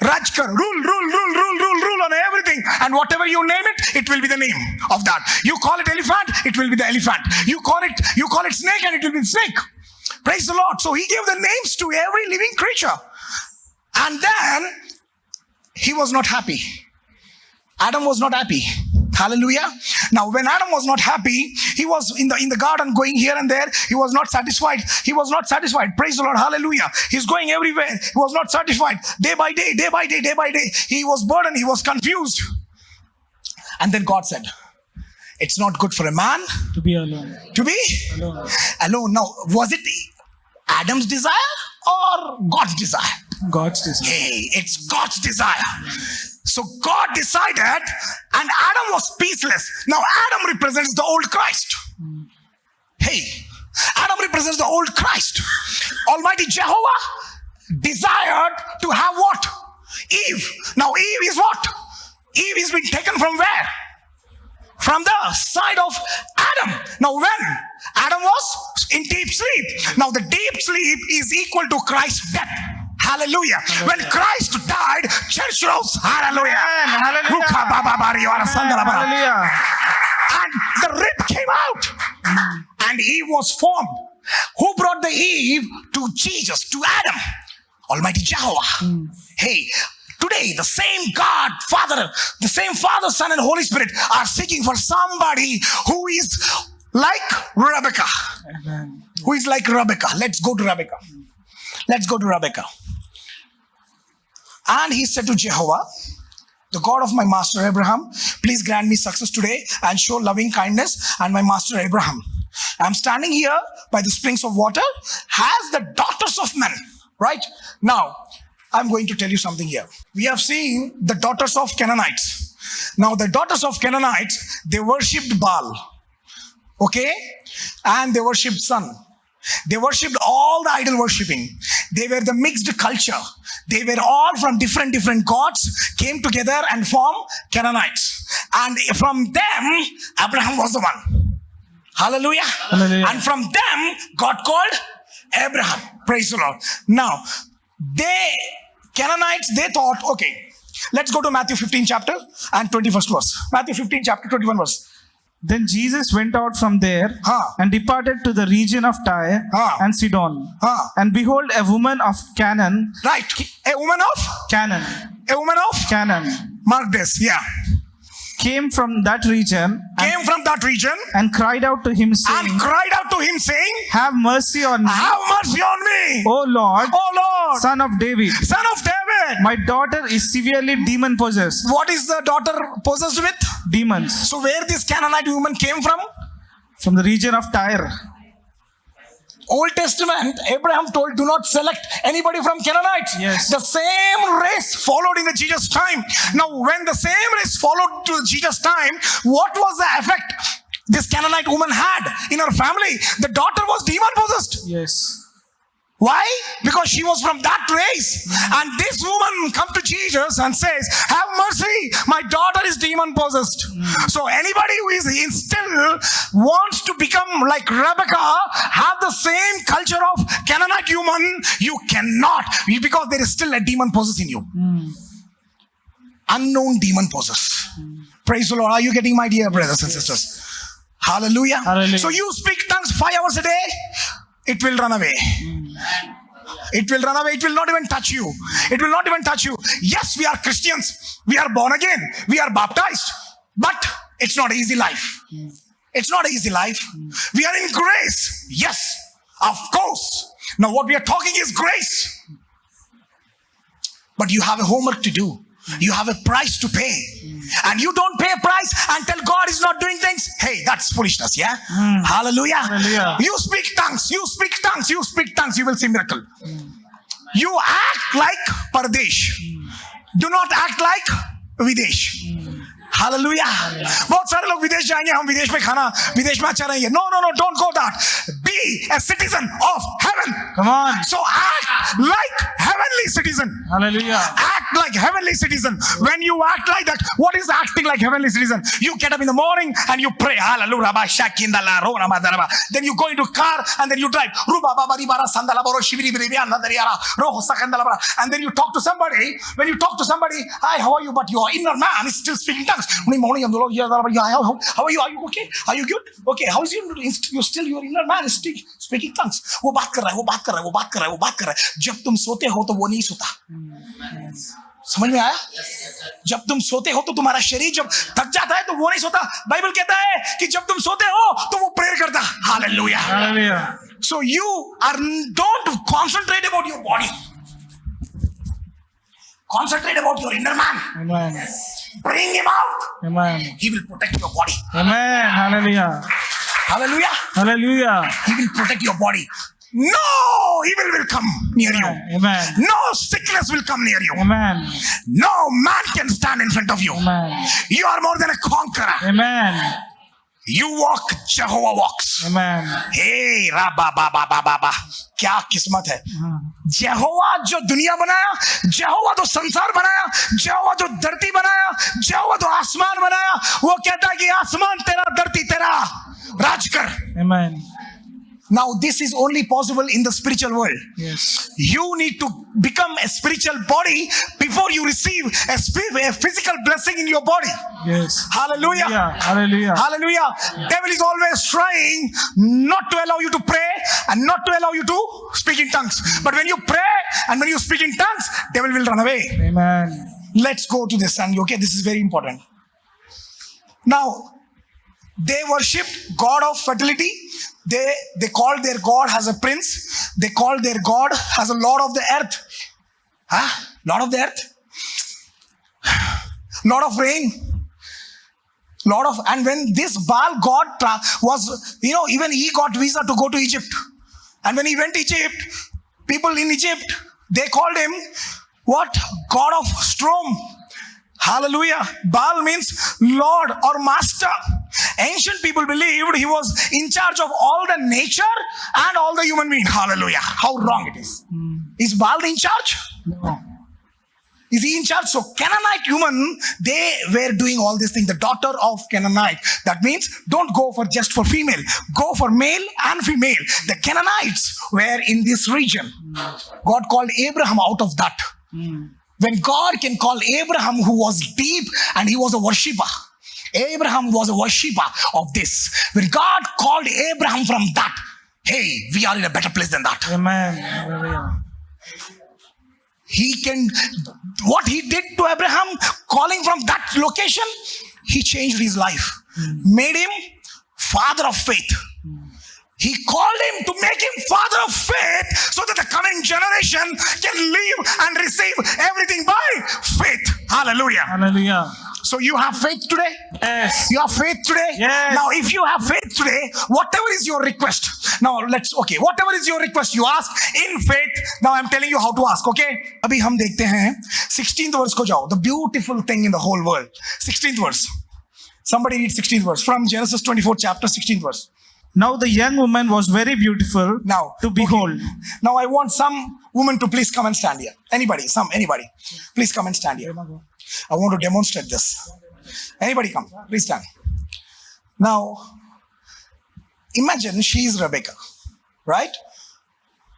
Rajkar, rule on everything. And whatever you name it, it will be the name of that. You call it elephant, it will be the elephant. You call it snake, and it will be the snake. Praise the Lord. So he gave the names to every living creature. And then he was not happy. Adam was not happy. Hallelujah. Now when Adam was not happy, he was in the garden going here and there. He was not satisfied. He was not satisfied. Praise the Lord. Hallelujah. He's going everywhere. He was not satisfied. Day by day. He was burdened. He was confused. And then God said, it's not good for a man To be alone. to be Alone. alone. Now, was it Adam's desire or God's desire? God's desire. Hey, it's God's desire. So God decided, and Adam was peaceless. Now Adam represents the old Christ. Hey, Adam represents the old Christ. Almighty Jehovah desired to have what? Eve. Now Eve is what? Eve is been taken from where? From the side of Adam. Now when Adam was in deep sleep. Now the deep sleep is equal to Christ's death. Hallelujah. When Christ died, church rose. Hallelujah. Hallelujah. Hallelujah. And the rib came out. And Eve was formed. Who brought the Eve to Jesus, to Adam? Almighty Jehovah. Hey, today the same God, Father, the same Father, Son, and Holy Spirit are seeking for somebody who is like Rebecca. Amen. Who is like Rebecca? Let's go to Rebecca. Let's go to Rebecca. And he said to Jehovah, the God of my master Abraham, please grant me success today and show loving kindness and my master Abraham. I'm standing here by the springs of water as the daughters of men. Right? Now, I'm going to tell you something here. We have seen the daughters of Canaanites. Now, the daughters of Canaanites, they worshipped Baal. Okay? And they worshipped sun. They worshipped all the idol worshipping. They were the mixed culture. They were all from different gods, came together and formed Canaanites. And from them, Abraham was the one. Hallelujah. Hallelujah. And from them, God called Abraham. Praise the Lord. Now, Canaanites, they thought, okay, let's go to Matthew 15 chapter and 21st verse. Matthew 15 chapter, 21 verse. Then Jesus went out from there and departed to the region of Tyre and Sidon. And behold, a woman of Canaan. Right. A woman of? Canaan. A woman of? Canaan. Mark this. Yeah. Came from that region. And cried out to him saying, Have mercy on me. Have mercy on me. O Lord. O Lord. Son of David. Son of David. My daughter is severely demon possessed. What is the daughter possessed with? Demons. So where this Canaanite woman came from? From the region of Tyre. Old Testament, Abraham told, do not select anybody from Canaanites. Yes. The same race followed in the Jesus time. Now, when the same race followed to Jesus time, what was the effect this Canaanite woman had in her family? The daughter was demon possessed. Yes. Why? Because she was from that race. And this woman come to Jesus and says, have mercy, my daughter is demon possessed. So anybody who is still wants to become like Rebecca, have the same culture of Canaanite woman, you cannot, because there is still a demon possessed in you. Unknown demon possessed. Praise the Lord. Are you getting my dear brothers and sisters? Hallelujah. Hallelujah. So you speak tongues 5 hours a day, it will run away. It will run away. It will not even touch you. It will not even touch you. Yes, we are Christians. We are born again. We are baptized. But it's not an easy life. It's not an easy life. We are in grace. Yes, of course. Now what we are talking is grace. But you have a homework to do. You have a price to pay. And you don't pay a price until God is not doing things. Hey, that's foolishness, yeah? Hallelujah. Hallelujah. You speak tongues, you speak tongues, you speak tongues, you will see miracle. You act like Pardesh. Do not act like Videsh. Hallelujah. बहुत सारे लोग विदेश जाएंगे, हम विदेश में खाना, विदेश में अच्छा नहीं है. No, don't go that. Be a citizen of heaven. Come on. So act like heavenly citizen. Hallelujah. Act like heavenly citizen. When you act like that, what is acting like heavenly citizen? You get up in the morning and you pray. Hallelujah. Then you go into car and then you drive. And then you talk to somebody. When you talk to somebody, hi, how are you? But your inner man is still speaking tongues. How are you? Are you okay? Are you good? Okay. How is you? You still your inner man is still speaking tongues. वो बात कर रहा है. जब तुम सोते हो तो वो नहीं सोता. समझ में आया? जब तुम सोते हो तो तुम्हारा शरीर जब थक जाता है तो वो नहीं सोता. बाइबल कहता है कि जब तुम सोते हो तो वो प्रेयर करता. Hallelujah. Hallelujah. So you don't concentrate about your body. Concentrate about your inner man. Amen. Bring him out. Amen. He will protect your body. Amen. Hallelujah. Hallelujah. Hallelujah. He will protect your body. No evil will come near you. Amen. No sickness will come near you. Amen. No man can stand in front of you. Amen. You are more than a conqueror. Amen. You walk, Jehovah walks. Amen. Hey, rabba ba ba ba ba ba. क्या किस्मत है. यहोवा जो दुनिया बनाया, यहोवा तो संसार बनाया, यहोवा जो धरती बनाया, यहोवा तो आसमान बनाया, वो कहता है कि आसमान तेरा, धरती तेरा, राज कर. Amen. Now this is only possible in the spiritual world. Yes. You need to become a spiritual body before you receive a physical blessing in your body. Yes. Hallelujah. Hallelujah. Hallelujah. Devil is always trying not to allow you to pray and not to allow you to speak in tongues. But when you pray and when you speak in tongues, devil will run away. Amen. Let's go to this, and okay, this is very important. Now, they worshipped God of fertility. They called their God as a prince. They called their God as a Lord of the earth. Huh? Lord of the earth. Lord of rain. Lord of, and when this Baal God was, even he got visa to go to Egypt. And when he went to Egypt, people in Egypt, they called him what? God of storm. Hallelujah. Baal means Lord or Master. Ancient people believed he was in charge of all the nature and all the human being. Hallelujah. How wrong it is. Is Baal in charge? No. Is he in charge? So Canaanite human, they were doing all these things. The daughter of Canaanite. That means don't go for just for female. Go for male and female. The Canaanites were in this region. God called Abraham out of that. When God can call Abraham, who was deep and he was a worshipper. Abraham was a worshipper of this. When God called Abraham from that, hey, we are in a better place than that. Amen. Hallelujah. He can, what he did to Abraham, calling from that location, he changed his life. Made him father of faith. He called him to make him father of faith so that the coming generation can live and receive everything by faith. Hallelujah. Hallelujah. So you have faith today? Yes. You have faith today? Yes. Now if you have faith today, whatever is your request. Now whatever is your request, you ask in faith. Now I'm telling you how to ask, okay? अभी हम देखते हैं 16th verse को जाओ. The beautiful thing in the whole world. 16th verse. Somebody read 16th verse from Genesis 24 chapter 16th verse. Now the young woman was very beautiful Now to behold. Okay. Now I want some woman to please come and stand here. Anybody. Please come and stand here. I want to demonstrate this. Anybody come. Please stand. Now, imagine she is Rebecca. Right?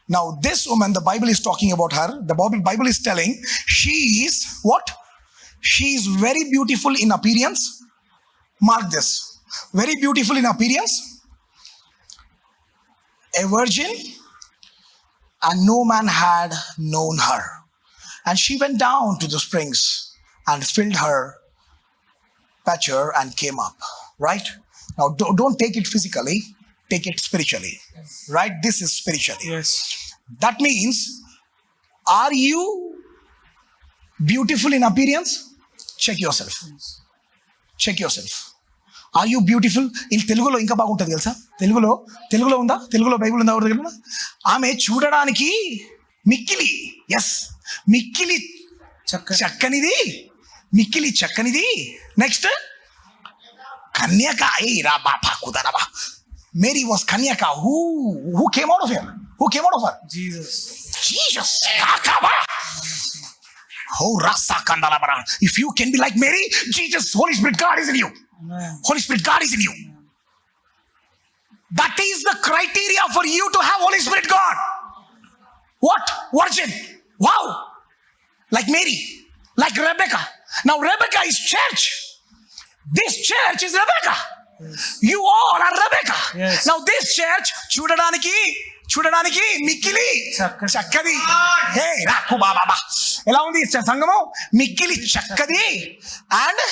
Now this woman, the Bible is talking about her. The Bible is telling she is what? She is very beautiful in appearance. Mark this. Very beautiful in appearance. A virgin, and no man had known her. And she went down to the springs and filled her pitcher and came up. Right? Now don't take it physically, take it spiritually. Right? This is spiritually. Yes. That means, are you beautiful in appearance? Check yourself. Check yourself. Are you beautiful? In Telugulo ఇంకా బాగుంటుంది తెలుసా? తెలుగులో ఉందా? తెలుగులో Bible ఉందా ఎవరి దగ్గర? ఆమె చూడడానికి మిక్కిలి, ఎస్, మిక్కిలి చక్కనిది, మిక్కిలి చక్కనిది. నెక్స్ట్ కన్యక. రా బాపా కుదరబా. Mary was Kanyaka. Who came out of her? Who came out of her? Jesus. Oh, rasa kandalabara. If you can be like Mary, Jesus, Holy Spirit, God is in you. Amen. Holy Spirit, God is in you. That is the criteria for you to have Holy Spirit, God. What? Virgin. Wow. Like Mary. Like Rebecca. Now Rebecca is church. This church is Rebecca. Yes. You all are Rebecca. Yes. Now this church, చూడడానికి మిక్కిలి చక్కది. హే రాకు బాబా. ఎలా ఉంది సంఘము? మిక్కిలి చక్కది and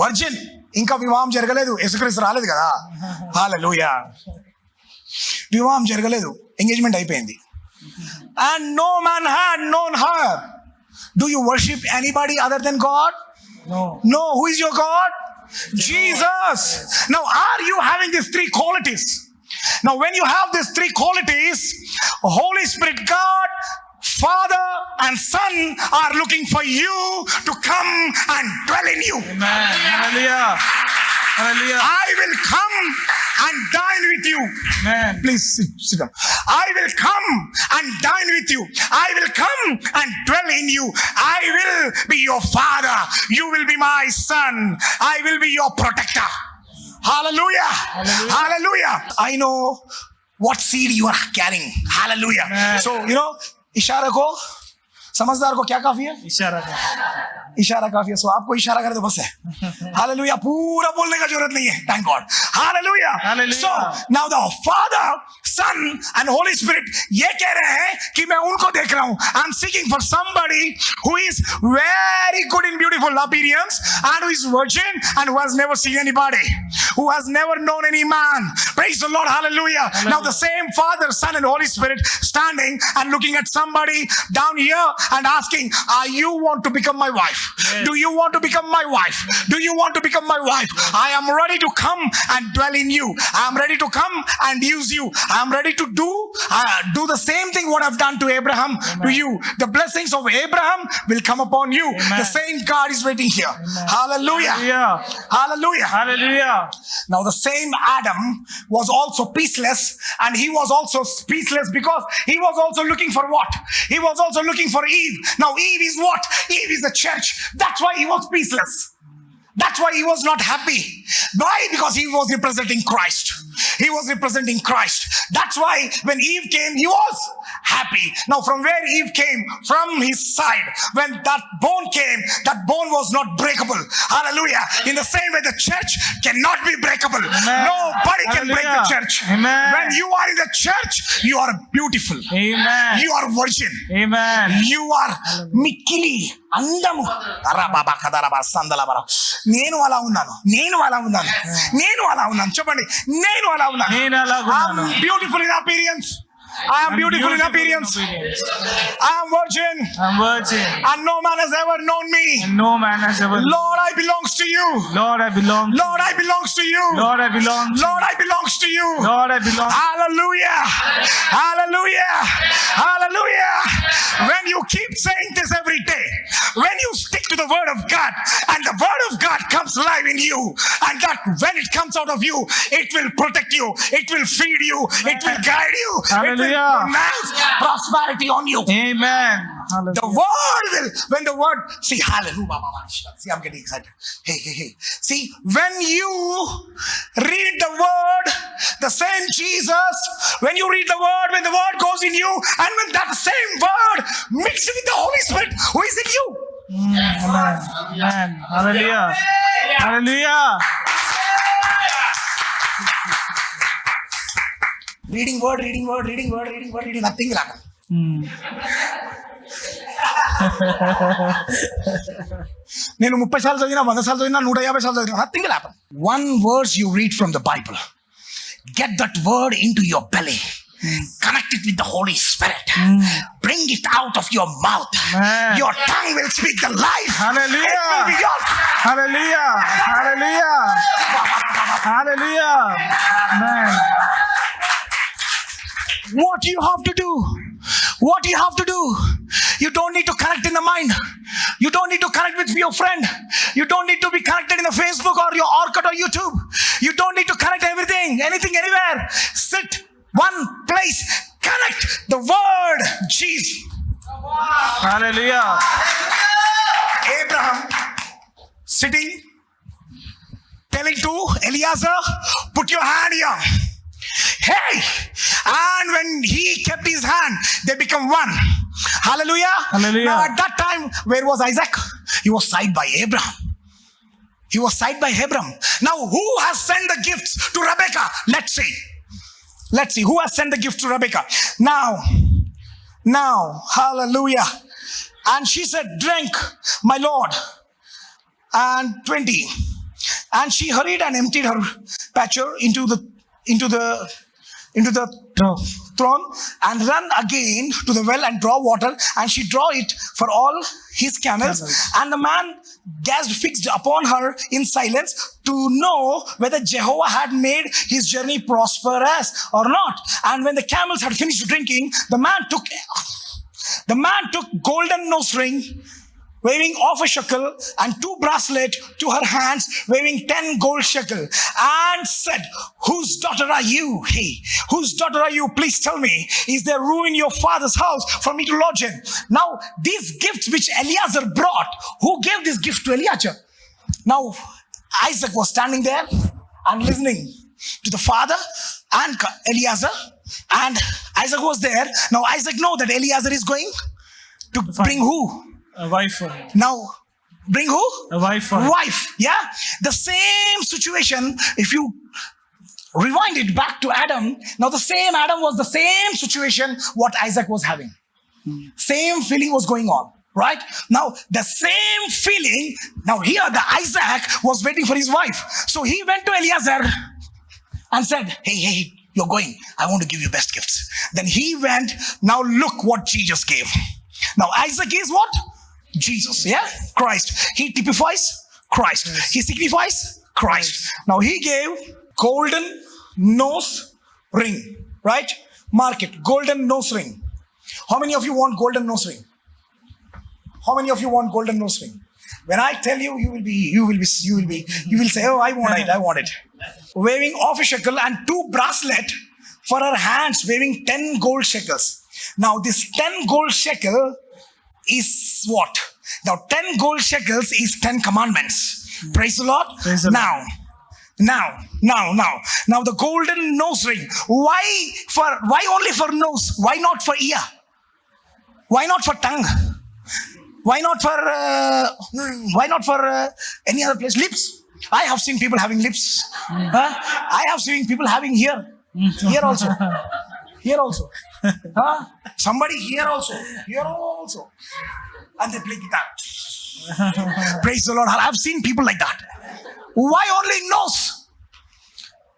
virgin. ఇంకా వివాహం జరగలేదు, యేసుక్రీస్తు రాలేదు కదా. హల్లెలూయా. వివాహం జరగలేదు, ఎంగేజ్మెంట్ అయిపోయింది. And no man had known her. Do you worship anybody other than God? No. Who is your God? Jesus. Now are you having these three qualities? Now, when you have these three qualities, Holy Spirit, God, Father and Son are looking for you to come and dwell in you. Amen. Hallelujah. Hallelujah. I will come and dine with you. Amen. Please sit down. I will come and dine with you. I will come and dwell in you. I will be your father. You will be my son. I will be your protector. Hallelujah. Hallelujah. Hallelujah. I know what seed you are carrying. Hallelujah. Amen. So, इशारा को समझदार को क्या काफी है? इशारा काफी है. सो आपको इशारा करे तो बस है. हालेलुया. पूरा बोलने का जरूरत नहीं है. Thank God. Hallelujah. Hallelujah. So now the Father, Son and Holy Spirit ये कह रहे हैं कि मैं उनको देख रहा हूं. I am seeking for somebody who is very good in beautiful appearance and who is virgin and who has never seen anybody, who has never known any man. Praise the Lord. Hallelujah. Now the same Father, Son and Holy Spirit standing and looking at somebody down here and asking, are you want to become my wife? Yes. Do you want to become my wife? Do you want to become my wife? I am ready to come and dwell in you. I am ready to come and use you. I am ready to do the same thing what I've done to Abraham. Amen. To you. The blessings of Abraham will come upon you. Amen. The same God is waiting here. Amen. Hallelujah. Hallelujah. Hallelujah. Hallelujah. Now the same Adam was also peaceless, and he was also peaceless because he was also looking for what? He was also looking for Eve. Now Eve is what? Eve is the church. That's why he was peaceless. That's why he was not happy. Why? Because he was representing Christ. He was representing Christ. That's why when Eve came, he was happy. Now from where Eve came? From his side. When that bone came, that bone was not breakable. Hallelujah. In the same way, the church cannot be breakable. Amen. Nobody can break the Hallelujah. church. Amen. When you are in the church, you are beautiful. Amen. You are virgin. Amen. You are మిక్కిలి అందము. అరబాబా కదరబా సందలబరా. నేను అలా ఉన్నాను. చెప్పండి. నేను అలా ఉన్నాను. నేను అలాగున్నాను. I'm beautiful in appearance. I am beautiful in appearance. I am virgin. I'm virgin. And no man has ever known me. And no man has ever. Lord, I belongs to you. Lord, I belong. Lord, I belongs to you. Lord, I belong. Lord, I belongs to you. Lord, I belong. Hallelujah. Hallelujah. Hallelujah. When you keep saying this every day, when you stick to the word of God and the word of God comes live in you, and that when it comes out of you, it will protect you, it will feed you, it will guide you, it will Hallelujah. pronounce prosperity on you. Amen. The Hallelujah. word will, when the word, see, hallelujah. See, I'm getting excited. Hey. See, when you read the word, the same Jesus, when you read the word, when the word goes in you, and when that same word mixed with the Holy Spirit who is in you. Amen. Amen. Hallelujah. Hallelujah. Reading word, nothing will happen. నేను 30 సార్లు చదివినా 100 సార్లు చదివినా 150 సార్లు చదివినా nothing will happen. One verse you read from the Bible, get that word into your belly, connect it with the Holy Spirit, bring it out of your mouth. Amen. Your tongue will speak the life. Hallelujah. It will be yours. Hallelujah. Hallelujah. Hallelujah. Amen. What you have to do? What you have to do? You don't need to connect in the mind. You don't need to connect with your friend. You don't need to be connected in the Facebook or your Orkut or YouTube. You don't need to connect anything, anywhere. Sit one place. Connect the word Jesus. Hallelujah. Abraham sitting, telling to Eliezer, put your hand here. Hey! And when he kept his hand, they become one. Hallelujah. Hallelujah. Now at that time, where was Isaac? He was side by Abraham. Now who has sent the gifts to Rebekah? Let's see. Who has sent the gift to Rebekah? Now, hallelujah. And she said, drink, my Lord. And 20. And she hurried and emptied her pitcher into the thrown and run again to the well and draw water, and she draw it for all his camels. And the man gazed fixed upon her in silence to know whether Jehovah had made his journey prosperous or not. And when the camels had finished drinking, the man took golden nose ring, weighing off a shekel, and 2 bracelets to her hands, weighing 10 gold shekel, and said, "Whose daughter are you? Hey, whose daughter are you? Please tell me, is there room in your father's house for me to lodge in?" Now, these gifts which Eliezer brought, who gave this gift to Elijah? Now, Isaac was standing there and listening to the father and Eliezer, and Isaac was there. Now, Isaac know that Eliezer is going to bring who? A wife for him. Now, bring who? A wife for him. Wife, yeah? The same situation, if you rewind it back to Adam, now the same Adam was the same situation what Isaac was having. Same feeling was going on, right? Now, the same feeling, now here the Isaac was waiting for his wife. So he went to Eliezer and said, hey, you're going. I want to give you best gifts. Then he went, now look what Jesus gave. Now Isaac is what? Jesus, yeah? Christ. He typifies Christ. He signifies Christ. Now he gave golden nose ring, right? Mark it, golden nose ring. How many of you want golden nose ring? How many of you want golden nose ring? When I tell you, you will say, "Oh, I want it. Weighing off a shekel and 2 bracelets for her hands, weighing 10 gold shekels. Now this 10 gold shekel is what? Now 10 gold shekels is 10 commandments. Praise the Lord. Praise the Lord. Now the golden nose ring. Why only for nose? Why not for ear? Why not for tongue? Why not for any other place? Lips. I have seen people having lips. I have seen people having here also. Here also. Somebody here also. And they play guitar. Praise the Lord. I've seen people like that. Why only nose?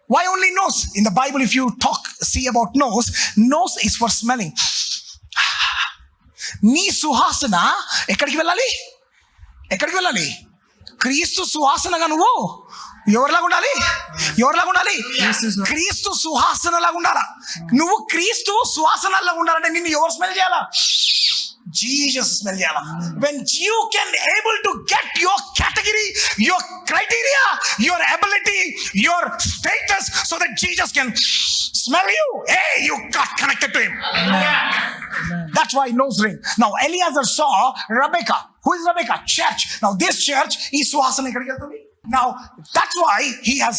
Why only nose? In the Bible, if you see about nose is for smelling. నీ సువాసన ఎక్కడికి వెళ్ళాలి? క్రీస్తు సువాసనగా నువ్వు ఎవరిలాగా ఉండాలి? క్రీస్తు సువాసనలాగా ఉండాలా? నువ్వు క్రీస్తు సువాసనలాగా ఉండాలంటే నిన్ను ఎవరు స్మెల్ చేయాలా? Jesus smell jala. When you can able to get your category, your criteria, your ability, your status, so that Jesus can smell you. Hey, you got connected to him. Amen. That's why nose ring. Now Eliezer saw Rebecca. Who is Rebecca? Church. Now this church is Suhasana ekkadiki veltundi. Now that's why he has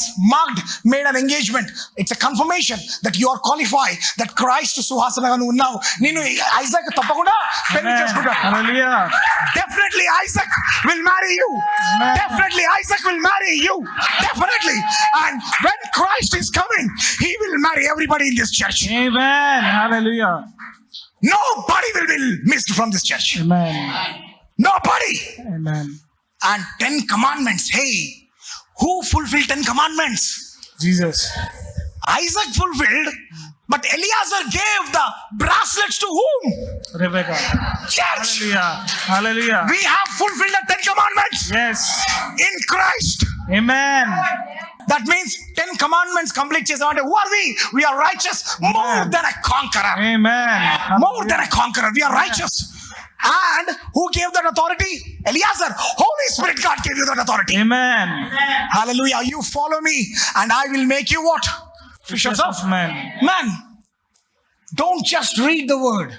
made an engagement. It's a confirmation that you are qualified, that Christ Suhasana ga nu now. Ninu Isaac tappakunda pelli cheskunta. Hallelujah. Definitely Isaac will marry you. Amen. Definitely Isaac will marry you. Definitely. And when Christ is coming, he will marry everybody in this church. Amen. Hallelujah. Nobody will be missed from this church. Amen. Nobody. Amen. And 10 commandments. Hey, who fulfilled 10 commandments? Jesus. Isaac fulfilled, but Eliezer gave the bracelets to whom? Rebecca. Church. Hallelujah. We have fulfilled the 10 commandments. Yes. In Christ. Amen. That means 10 commandments complete chesavante. Who are we? We are righteous. More than a conqueror. Amen. More than a conqueror. We are righteous. And who gave that authority? Eliezer. Holy Spirit God gave you that authority. Amen. Hallelujah. You follow me and I will make you what? Fishers of men. Man. Don't just read the word.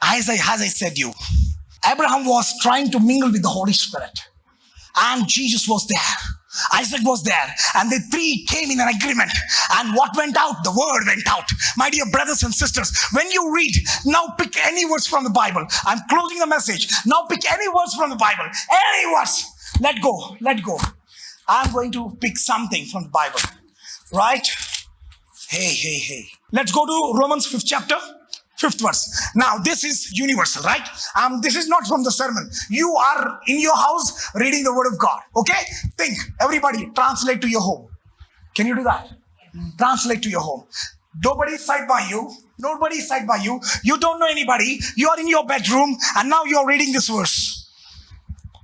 As I said you, Abraham was trying to mingle with the Holy Spirit. And Jesus was there. Isaac was there, and the 3 came in an agreement. And what went out? The word went out. My dear brothers and sisters, when you read, now pick any words from the Bible. I'm closing the message. Now pick any words from the Bible. Any words. Let go. I'm going to pick something from the Bible. Right? Hey. Let's go to Romans 5th chapter. 5th verse. Now this is universal, right? This is not from the sermon. You are in your house reading the word of God. Okay? Think. Everybody translate to your home. Can you do that? Translate to your home. Nobody is side by you. Nobody is side by you. You don't know anybody. You are in your bedroom and now you are reading this verse.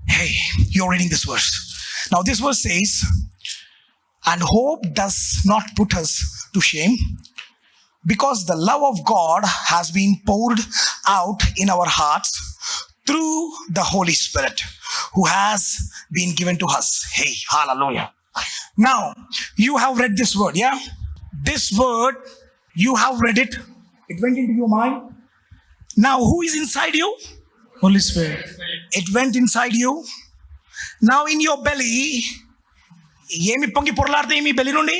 Hey, you are reading this verse. Now this verse says, and hope does not put us to shame, because the love of God has been poured out in our hearts through the Holy Spirit who has been given to us. Hey, hallelujah. Now, you have read this word, yeah? This word, you have read it. It went into your mind. Now, who is inside you? Holy Spirit. It went inside you. Now, in your belly, ఏమి పొంగి పొరలాడుతాయి మీ belly నుండి?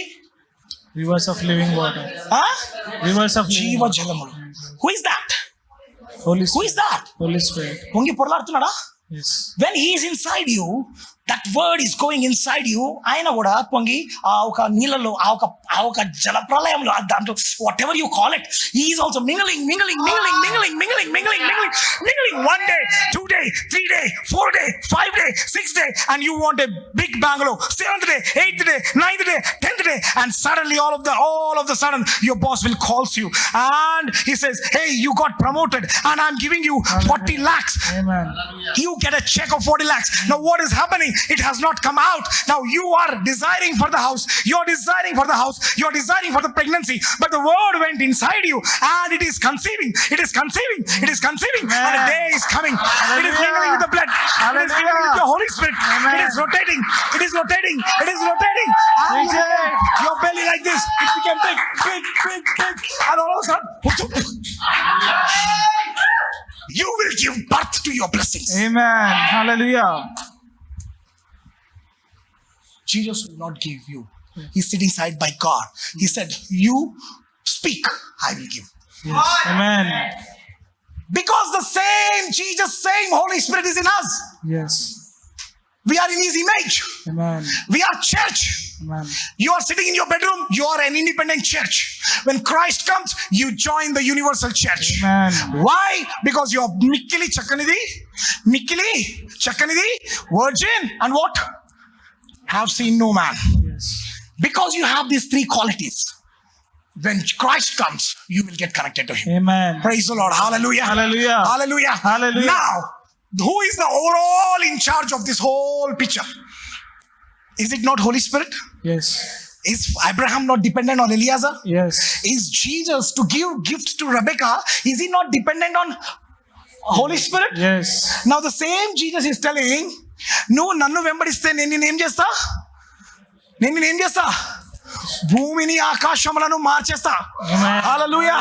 Rivers of living water. Rivers of living జీవ water. జలములు. Who is that? Holy Who is Spirit. that? Holy Spirit. పొంగి పొరలాడుతున్నాడా? Yes. When he is inside you, that word is going inside you. ఆయన కూడా పొంగి ఆ ఒక నీళ్ళలో ఆ ఒక జల ప్రళయంలో దాంట్లో what ever you call it, he is also mingling 1 day, 2 day, 3 day, 4 day, 5 day, 6 day, and you want a big bungalow, 7th day, 8th day, 9th day, 10th day, and suddenly all of the sudden your boss will calls you and he says, hey, you got promoted and I'm giving you 40 lakhs. Amen. You get a check of 40 lakhs. Now what is happening? It has not come out. Now you are desiring for the house. You're desiring for the house. You're desiring for the pregnancy. But the word went inside you and it is conceiving. It is conceiving. It is conceiving. And a day is coming. It is mingling with the blood. It is mingling with your Holy Spirit. It is rotating. It is rotating. It is rotating. And your belly like this. It became big. And all of a sudden, you will give birth to your blessings. Amen. Hallelujah. Jesus will not give you. He's sitting side by God. He said, you speak, I will give. Yes. Amen. Because the same Jesus, same Holy Spirit is in us. Yes. We are in His image. Amen. We are church. Amen. You are sitting in your bedroom. You are an independent church. When Christ comes, you join the universal church. Amen. Why? Because you are Mikili Chakanidi, virgin, and what? Have seen no man. Yes. Because you have these three qualities. When Christ comes, you will get connected to Him. Amen. Praise the Lord. Hallelujah. Hallelujah. Hallelujah. Hallelujah. Now, who is the overall in charge of this whole picture? Is it not Holy Spirit? Yes. Is Abraham not dependent on Eliezer? Yes. Is Jesus to give gifts to Rebecca? Is He not dependent on Holy Spirit? Yes. Now the same Jesus is telling, నువ్వు నన్ను వెంబడిస్తే నేను నిన్నేం చేస్తా? భూమిని ఆకాశములను మార్చేస్తా. హల్లెలూయా.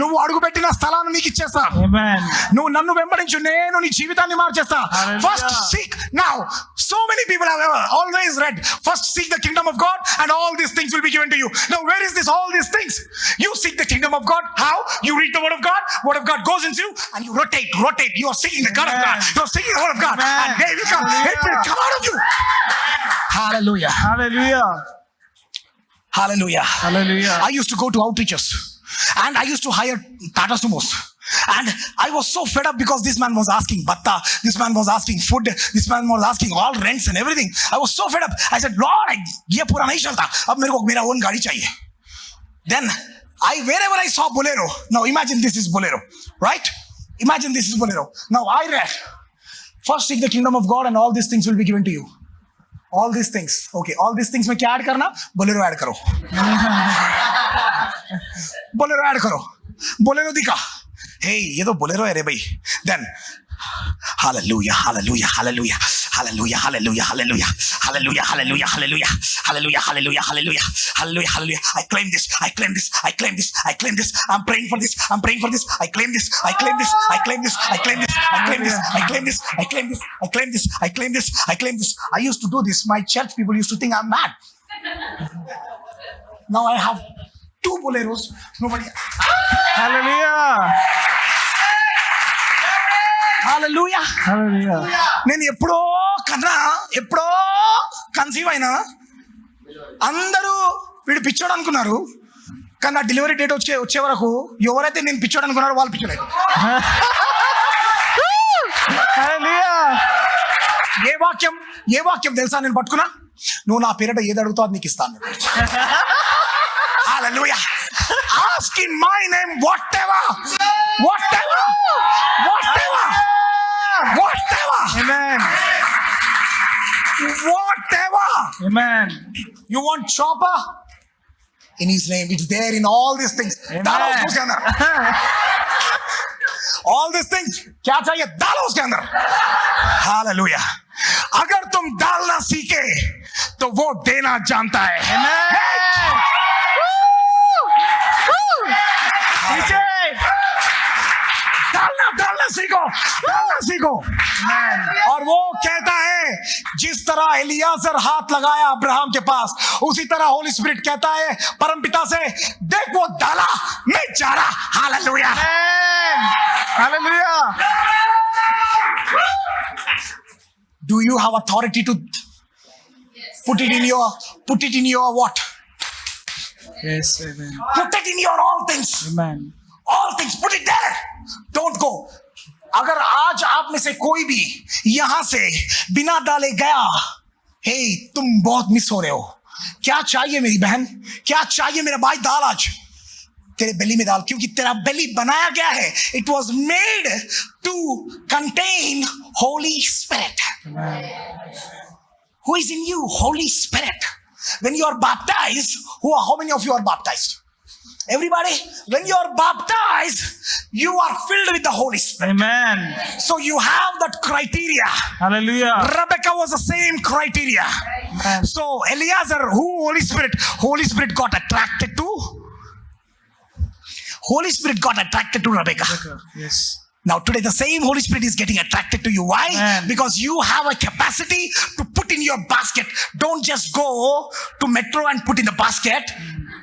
నువ్వు అడుగుపెట్టిన స్థలాన్ని నీకు ఇచ్చేస్తా. నువ్వు నన్ను వెంబడించు, నేను నీ జీవితాన్ని మార్చేస్తా. First seek. Now so many people have always read, first seek the kingdom of God and all these things will be given to you. Now where is this all these things? You seek the kingdom of God. How? You read the word of God goes into you and you rotate. You are seeking the God of God. You are seeking the word of God. And they will come. It will come out of you. Hallelujah. Hallelujah. Hallelujah. Hallelujah. I used to go to outreaches and I used to hire Tata Sumos. And I was so fed up because this man was asking batta, this man was asking food, this man was asking all rents and everything. I was so fed up. I said, Lord, ये पूरा नहीं चलता. अब मेरे को मेरा own गाड़ी चाहिए. Then wherever I saw Bolero, now imagine this is Bolero, right? Imagine this is Bolero. Now I read, first seek the kingdom of God and all these things will be given to you. All these things. Okay, all these things में क्या add करना? Bolero add करो. Bolero add करो. Bolero दिखा. Hey, ये तो Bolero है रे भाई. Then, hallelujah. I claim this. I'm praying for this. I claim this. I used to do this. My church people used to think I'm mad. Now I have 2 Boleros. Nobody. Hallelujah. నేను ఎప్పుడో conceive అయినా అందరూ వీడు పిచ్చోడు అనుకున్నారు. కానీ నా delivery date వచ్చే వరకు ఎవరైతే నేను పిచ్చోడు అనుకున్నారో వాళ్ళు పిచ్చోలేదు. ఏ వాక్యం తెలుసా నేను పట్టుకున్నా? నువ్వు నా పేరిట ఏది అడుగుతావు అది నీకు ఇస్తాను. Hallelujah. Ask in my name whatever. Amen. Whatever. Amen. You want chopper? In his name. It's there in all these things. Amen. डालो उसके अंदर. All these things. क्या चाहिए? डालो उसके अंदर. Hallelujah. अगर तुम डालना सीखे तो वो देना जानता है. Amen. पीछे. डालना सीखो. और वो कहता है जिस तरह एलियाजर हाथ लगाया अब्राहम के पास, उसी तरह होली स्पिरिट कहता है परमपिता से, देख वो डाला, मैं जा रहा. Hallelujah. Hallelujah. Do you have authority to put it in your what? Yes, amen. Put it in your all things. Amen. All things, put it there. Don't go. अगर आज आप में से कोई भी यहां से बिना डाले गया, हे तुम बहुत मिस हो रहे हो. क्या चाहिए मेरी बहन, क्या चाहिए मेरा भाई? डाल आज तेरे बेली में डाल, क्योंकि तेरा बेली बनाया गया है. It was made to contain Holy Spirit. Who is in you? Holy Spirit. When you are baptized, how many of you are baptized? Everybody, when you are baptized, you are filled with the Holy Spirit. Amen. So you have that criteria. Hallelujah. Rebecca was the same criteria. Amen. So Eliezer, Holy Spirit got attracted to? Holy Spirit got attracted to Rebecca. Yes. Now today the same Holy Spirit is getting attracted to you. Why? Amen. Because you have a capacity to put in your basket. Don't just go to metro and put in the basket,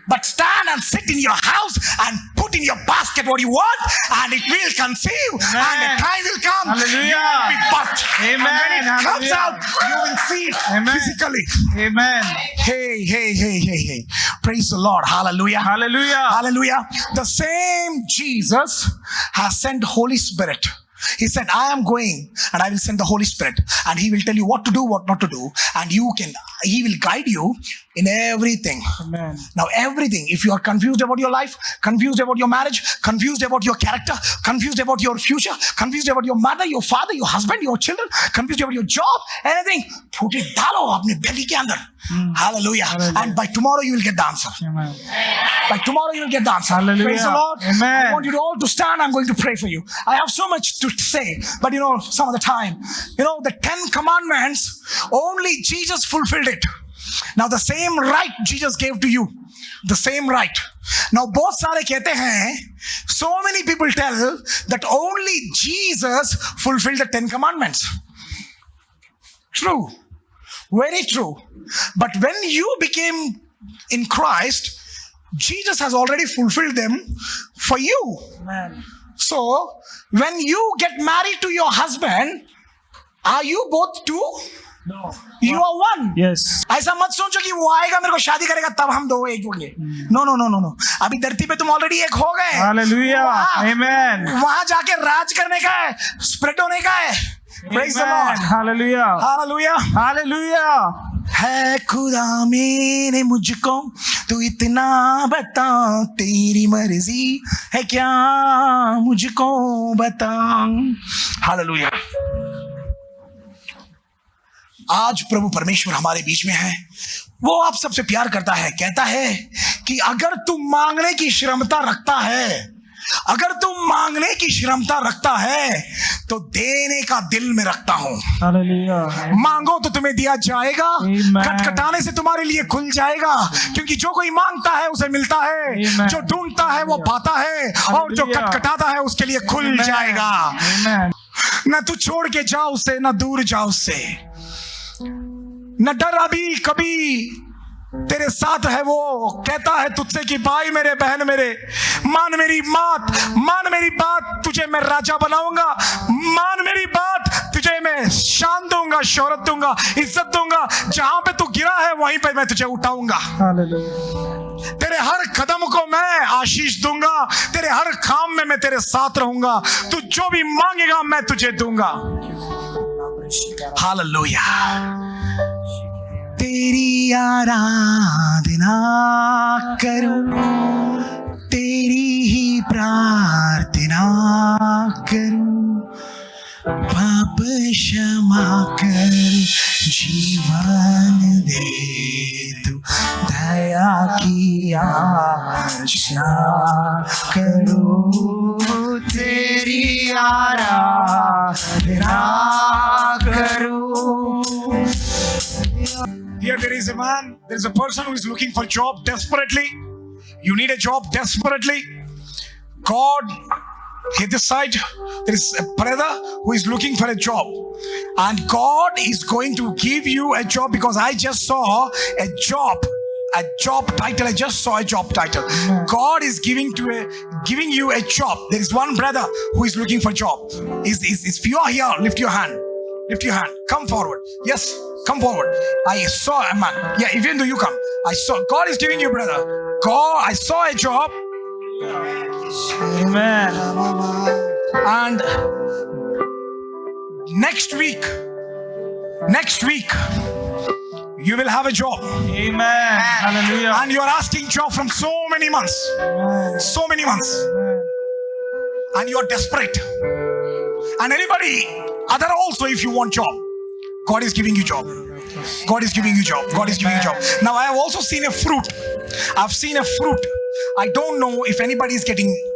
but stand and sit in your house and put in your basket what you want, and it will conceive. Amen. And the time will come. Hallelujah. You will be birthed. Amen. And when it comes Hallelujah. out, you will see it Amen. physically. Amen. Hey. Praise the Lord. Hallelujah. Hallelujah. Hallelujah. The same Jesus has sent Holy Spirit. He said, I am going and I will send the Holy Spirit, and he will tell you what to do, what not to do, and he will guide you in everything. Amen. Now everything, if you are confused about your life, confused about your marriage, confused about your character, confused about your future, confused about your mother, your father, your husband, your children, confused about your job, anything, put it dalo apne belly ke andar. Hallelujah. Hallelujah. And by tomorrow you will get the answer. Amen. By tomorrow you will get the answer. Hallelujah. Praise the Lord. Amen. I want you all to stand. I'm going to pray for you. I have so much to say, but some of the time, the 10 commandments, only Jesus fulfilled it. Now the same right Jesus gave to you, the same right. Now बहुत सारे कहते हैं, so many people tell that only Jesus fulfilled the 10 commandments. True. Very true. But when you became in Christ, Jesus has already fulfilled them for you. Amen. So, when you get married to your husband, are you both two? No. You are one. Yes. ऐसा मत सोचो कि वो आएगा मेरे को शादी करेगा तब हम दो एक होंगे. No. अभी धरती पे तुम ऑलरेडी एक हो गए. Hallelujah. Amen. वहां जाके राज करने का है, स्प्रेड होने का है. Praise the Lord. Hallelujah. Hallelujah. Hallelujah. है खुदा मेरे मुझको तू इतना बता, तेरी मर्जी है क्या मुझको बता. हालेलुया. आज प्रभु परमेश्वर हमारे बीच में है. वो आप सबसे प्यार करता है. कहता है कि अगर तू मांगने की क्षमता रखता है, अगर तुम मांगने की क्षमता रखता है तो देने का दिल में रखता हूं. Hallelujah. मांगो तो तुम्हें दिया जाएगा. Amen. खटखटाने से तुम्हारे लिए खुल जाएगा, क्योंकि जो कोई मांगता है उसे मिलता है. Amen. जो ढूंढता है वो पाता है, और जो Hallelujah. खटखटाता है उसके लिए खुल Amen. जाएगा. Amen. न तू छोड़ के जा उससे, न दूर जा उससे. न डर अभी कभी, तेरे साथ है वो. कहता है तुझसे कि भाई मेरे, बहन मेरे, मान मेरी बात, तुझे मैं राजा बनाऊंगा. मान मेरी बात, तुझे मैं शान दूंगा, शोहरत दूंगा, इज्जत दूंगा. जहां पे तू गिरा है वहीं पे मैं तुझे उठाऊंगा. Hallelujah. तेरे हर कदम को मैं आशीष दूंगा. तेरे हर काम में मैं तेरे साथ रहूंगा. तू जो भी मांगेगा मैं तुझे दूंगा. हालेलुया. तेरी आराधना करूं, प्रार्थना करूं, पाप क्षमा कर, जीवन दे तू, दया की आशा करूं, तेरी आराधना करूं. Here there is a man, there is a person who is looking for a job desperately. You need a job desperately. God, here this side, there is a brother who is looking for a job. And God is going to give you a job, because I just saw a job title. I just saw a job title. God is giving you a job. There is one brother who is looking for a job. If you are here, lift your hand. Lift your hand. Come forward. Yes, come forward. I saw a man. Yeah, even though you come. I saw God is giving you, brother. God, I saw a job. Amen. And next week, you will have a job. Amen. Hallelujah. And you are asking job from so many months. So many months. And you are desperate. And anybody, other also, if you want job, God is giving you job. God is giving you job. God is giving you job. Now I have also seen a fruit. I've seen a fruit. I don't know if anybody is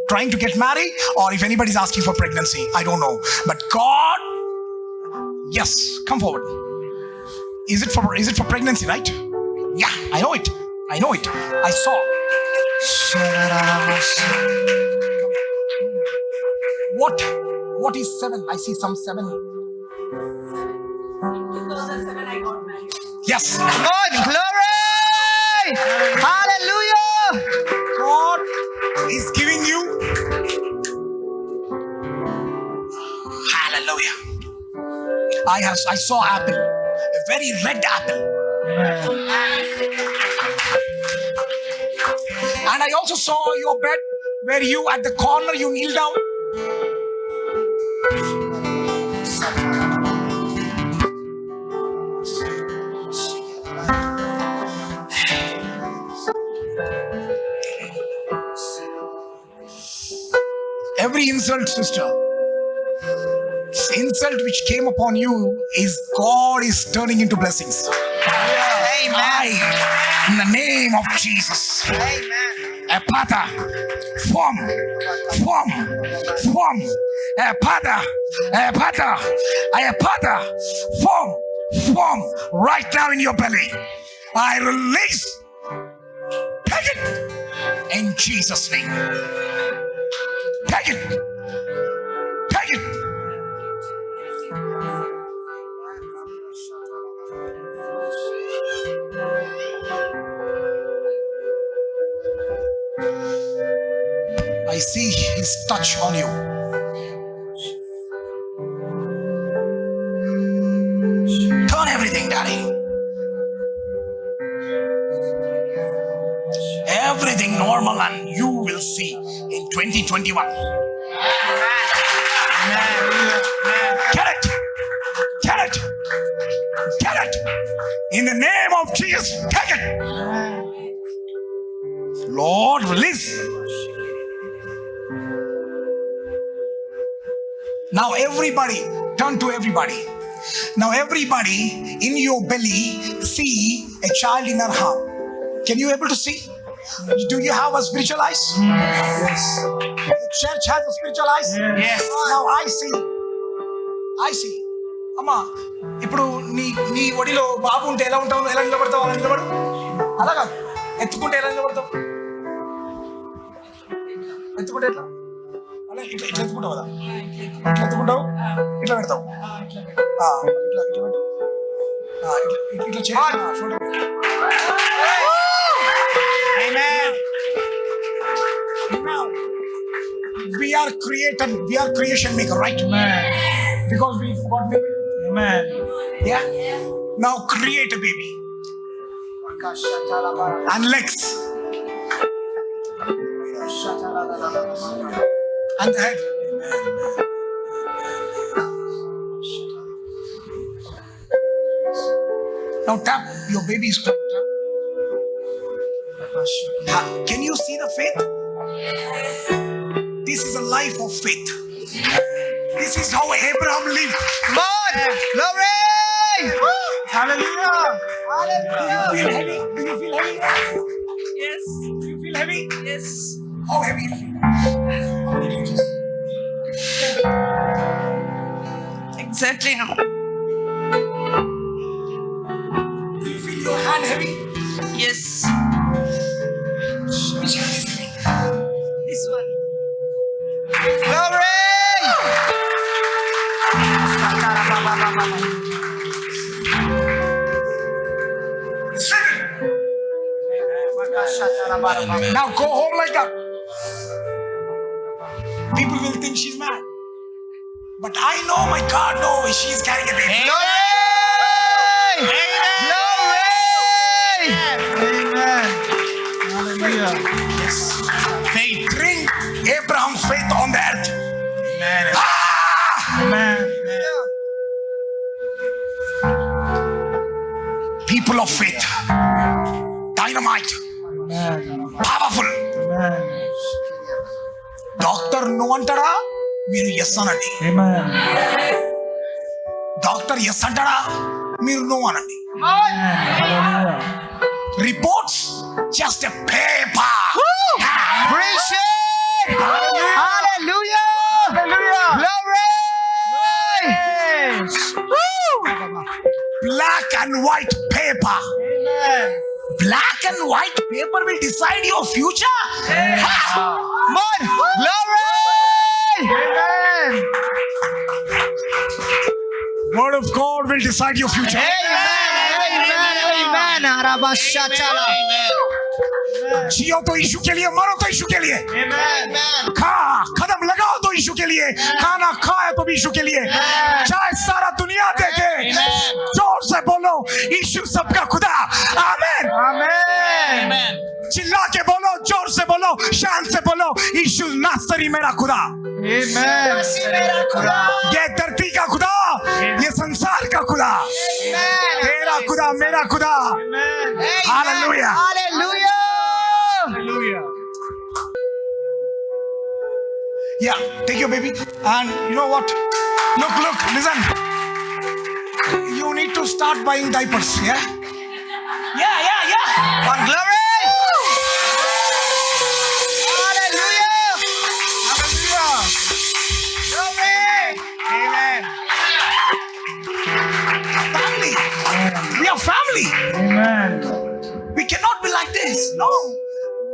trying to get married, or if anybody is asking for pregnancy. I don't know. But God, yes, come forward. Is it for pregnancy, right? Yeah, I know it. I saw. What is 7? I see some 7. 2007 I got married. Yes. God, glory! Hallelujah! God is giving you. Hallelujah. I saw apple, a very red apple. And I also saw your bed where you at the corner you kneel down. Every insult, sister, insult which came upon you is God is turning into blessings. Amen. In the name of Jesus. Amen. Epata, form, epata, form, right now in your belly. I release. Take it in Jesus' name. Take it. I see His touch on you. Turn everything, Daddy. Everything normal, and you will see in 2021. Get it. In the name of Jesus, take it. Lord, release. Now everybody, turn to everybody. Now everybody in your belly see a child in her heart. Can you able to see? Do you have a spiritual eyes? Yes. The church has a spiritual eyes? Yes. Now I see. అమ్మా ఇప్పుడు నీ ఒడిలో బాబు ఉంటే ఎలా ఉంటావు? ఎలా నిలబడతావు? అలా నిలబడు. అలా కాదు, ఎత్తుకుంటే ఎలా నిలబడతావు? ఎత్తుకుంటే ఎట్లా? అలా ఇట్లా ఎత్తుకుంటావు కదా? ఇట్లా ఎత్తుకుంటావు, ఇట్లా పెడతావు. ఇట్లా పెట్టు. ఇట్లా చేయాలి. Amen. Now we are creation maker, right? Amen. Because we got baby. Amen. Yeah. Now create a baby and legs and the head. Now tap your baby's tongue. Tap. Can you see the faith? This is a life of faith. This is how Abraham lived. Come on. Glory. Hallelujah. Do you feel heavy? Do you feel heavy? Yes. Do you feel heavy? Yes. How heavy you feel? How many kgs? Exactly now. Do you feel your hand heavy? Yes. Which hand is heavy? This one. Glory. Now go home like that. People will think she's mad. But I know my God knows she's carrying a baby. Glory. Amen. Hallelujah. Yes. Faith. Bring Abraham's faith on the earth. Amen. Ah! Amen. People of faith. Dynamite. Amen. Powerful. Amen. Doctor no antara. Meeru yes anandi. Amen. Doctor yes antara. Meeru no anandi. Hallelujah. Reports just a paper. Praise it. Hallelujah. Glory. Black and white paper. Amen. Black and white paper will decide your future. Come on. Glory. Amen. Word of God will decide your future. Amen. Arabashatala. जियो तो यीशु के लिए, मरो तो यीशु के लिए, Amen. कदम लगाओ तो यीशु के लिए, खाना खाए तो भी यीशु के लिए, चाहे सारा दुनिया देखे, जोर से बोलो यीशु सबका खुदा। आमीन। Amen. चिल्ला के बोलो, जोर से बोलो, शान से बोलो, यीशु नासरी मेरा खुदा। Amen. ये धरती का खुदा, ये संसार का खुदा, तेरा खुदा, मेरा खुदा। Amen. Hallelujah. Hallelujah. Hallelujah. Yeah, take your baby, and you know what? Look, listen. You need to start buying diapers, yeah? Yeah. On glory. Hallelujah. Glory. Amen. Family. We are family. Amen. We cannot be like this. No.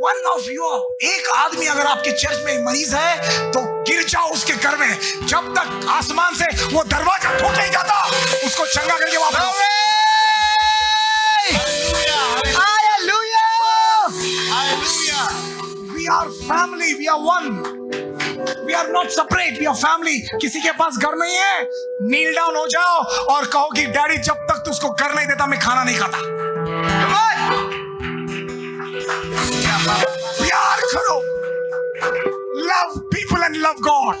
One of you, एक आदमी अगर आपके church में मरीज है तो गिर जाओ उसके घर में, जब तक आसमान से वो दरवाजा ठोक नहीं जाता उसको चंगा करके वापस आओ। We are family, we are one. We are not separate, we are family. किसी के पास घर नहीं है, kneel down हो जाओ और कहो कि डैडी जब तक तू उसको घर नहीं देता मैं खाना नहीं खाता। प्यार करो, love people and love God.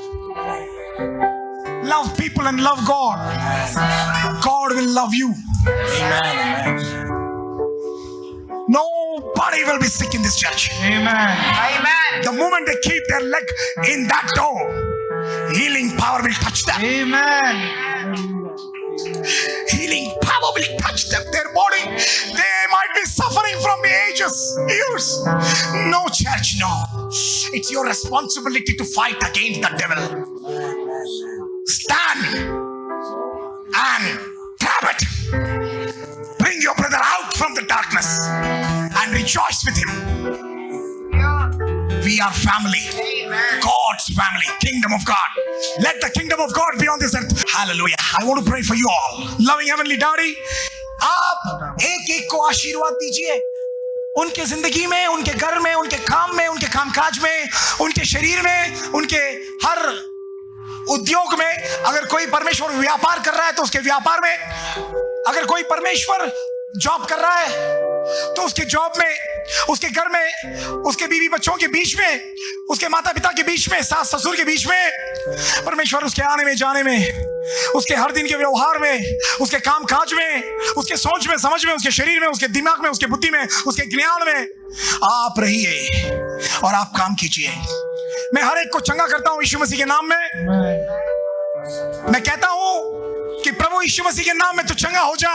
Love people and love God. God will love you. Amen. Nobody will be sick in this church. Amen. The moment they keep their leg in that door, healing power will touch them. Amen. Healing power will touch them, their body. They might be suffering from years. No, church, no. It's your responsibility to fight against the devil. Stand and grab it. Bring your brother out from the darkness and rejoice with him. We are family. God's family. Kingdom of God. Let the kingdom of God be on this earth. Hallelujah. I want to pray for you all. Loving Heavenly Daddy, आप एक एक को आशीर्वाद दीजिए उनके जिंदगी में, उनके घर में, उनके काम में, उनके कामकाज में, उनके शरीर में, उनके हर उद्योग में। अगर कोई परमेश्वर व्यापार कर रहा है तो उसके व्यापार में, अगर कोई परमेश्वर जॉब कर रहा है तो उसके जॉब में, उसके घर में, उसके बीवी बच्चों के बीच में, उसके माता पिता के बीच में, सास ससुर के बीच में, परमेश्वर उसके आने में जाने में, उसके हर दिन के व्यवहार में, उसके काम काज में, उसके सोच में, समझ में, उसके शरीर में, उसके दिमाग में, उसके बुद्धि में, उसके ज्ञान में आप रहिए और आप काम कीजिए। मैं हर एक को चंगा करता हूं यीशु मसीह के नाम में। मैं कहता हूं कि प्रभु यीशु मसीह के नाम में तू चंगा हो जा।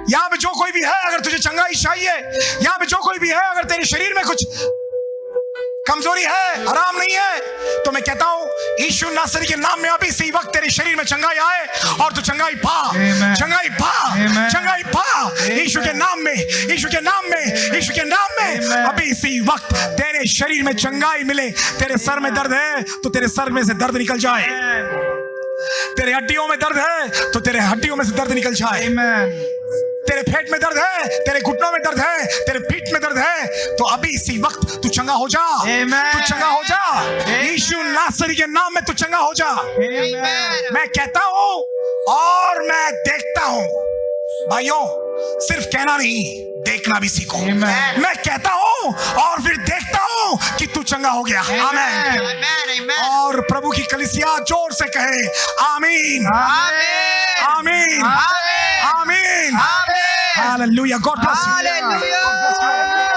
यहाँ पे जो कोई भी है, अगर तुझे चंगाई चाहिए, यहाँ पे जो कोई भी है, अगर तेरे शरीर में कुछ कमजोरी है, आराम नहीं है, तो मैं कहता हूं यीशु नासरी के नाम में अभी इसी वक्त तेरे शरीर में चंगाई आए और तू चंगाई पा, चंगाई पा, चंगाई पा यीशु के नाम में, यीशु के नाम में, यीशु के नाम में अभी इसी वक्त तेरे शरीर में चंगाई मिले। तेरे सर में दर्द है तो तेरे सर में से दर्द निकल जाए, तेरे हड्डियों में दर्द है तो तेरे हड्डियों में से दर्द निकल जाए, तेरे पेट में दर्द है, तेरे घुटनों में दर्द है, तेरे पीठ में दर्द है, तो अभी इसी वक्त तू चंगा हो जा, तू चंगा हो जा, यीशु नासरी के नाम में तू चंगा हो जा। मैं कहता हूं और मैं देखता हूं। भाइयों, सिर्फ कहना नहीं, देखना भी सीखो। मैं कहता हूं और फिर देखता हूं कि तू चंगा हो गया। आमीन। और प्रभु की कलीसिया जोर से कहे आमीन, आमीन, आमीन, हालेलुया। God bless you.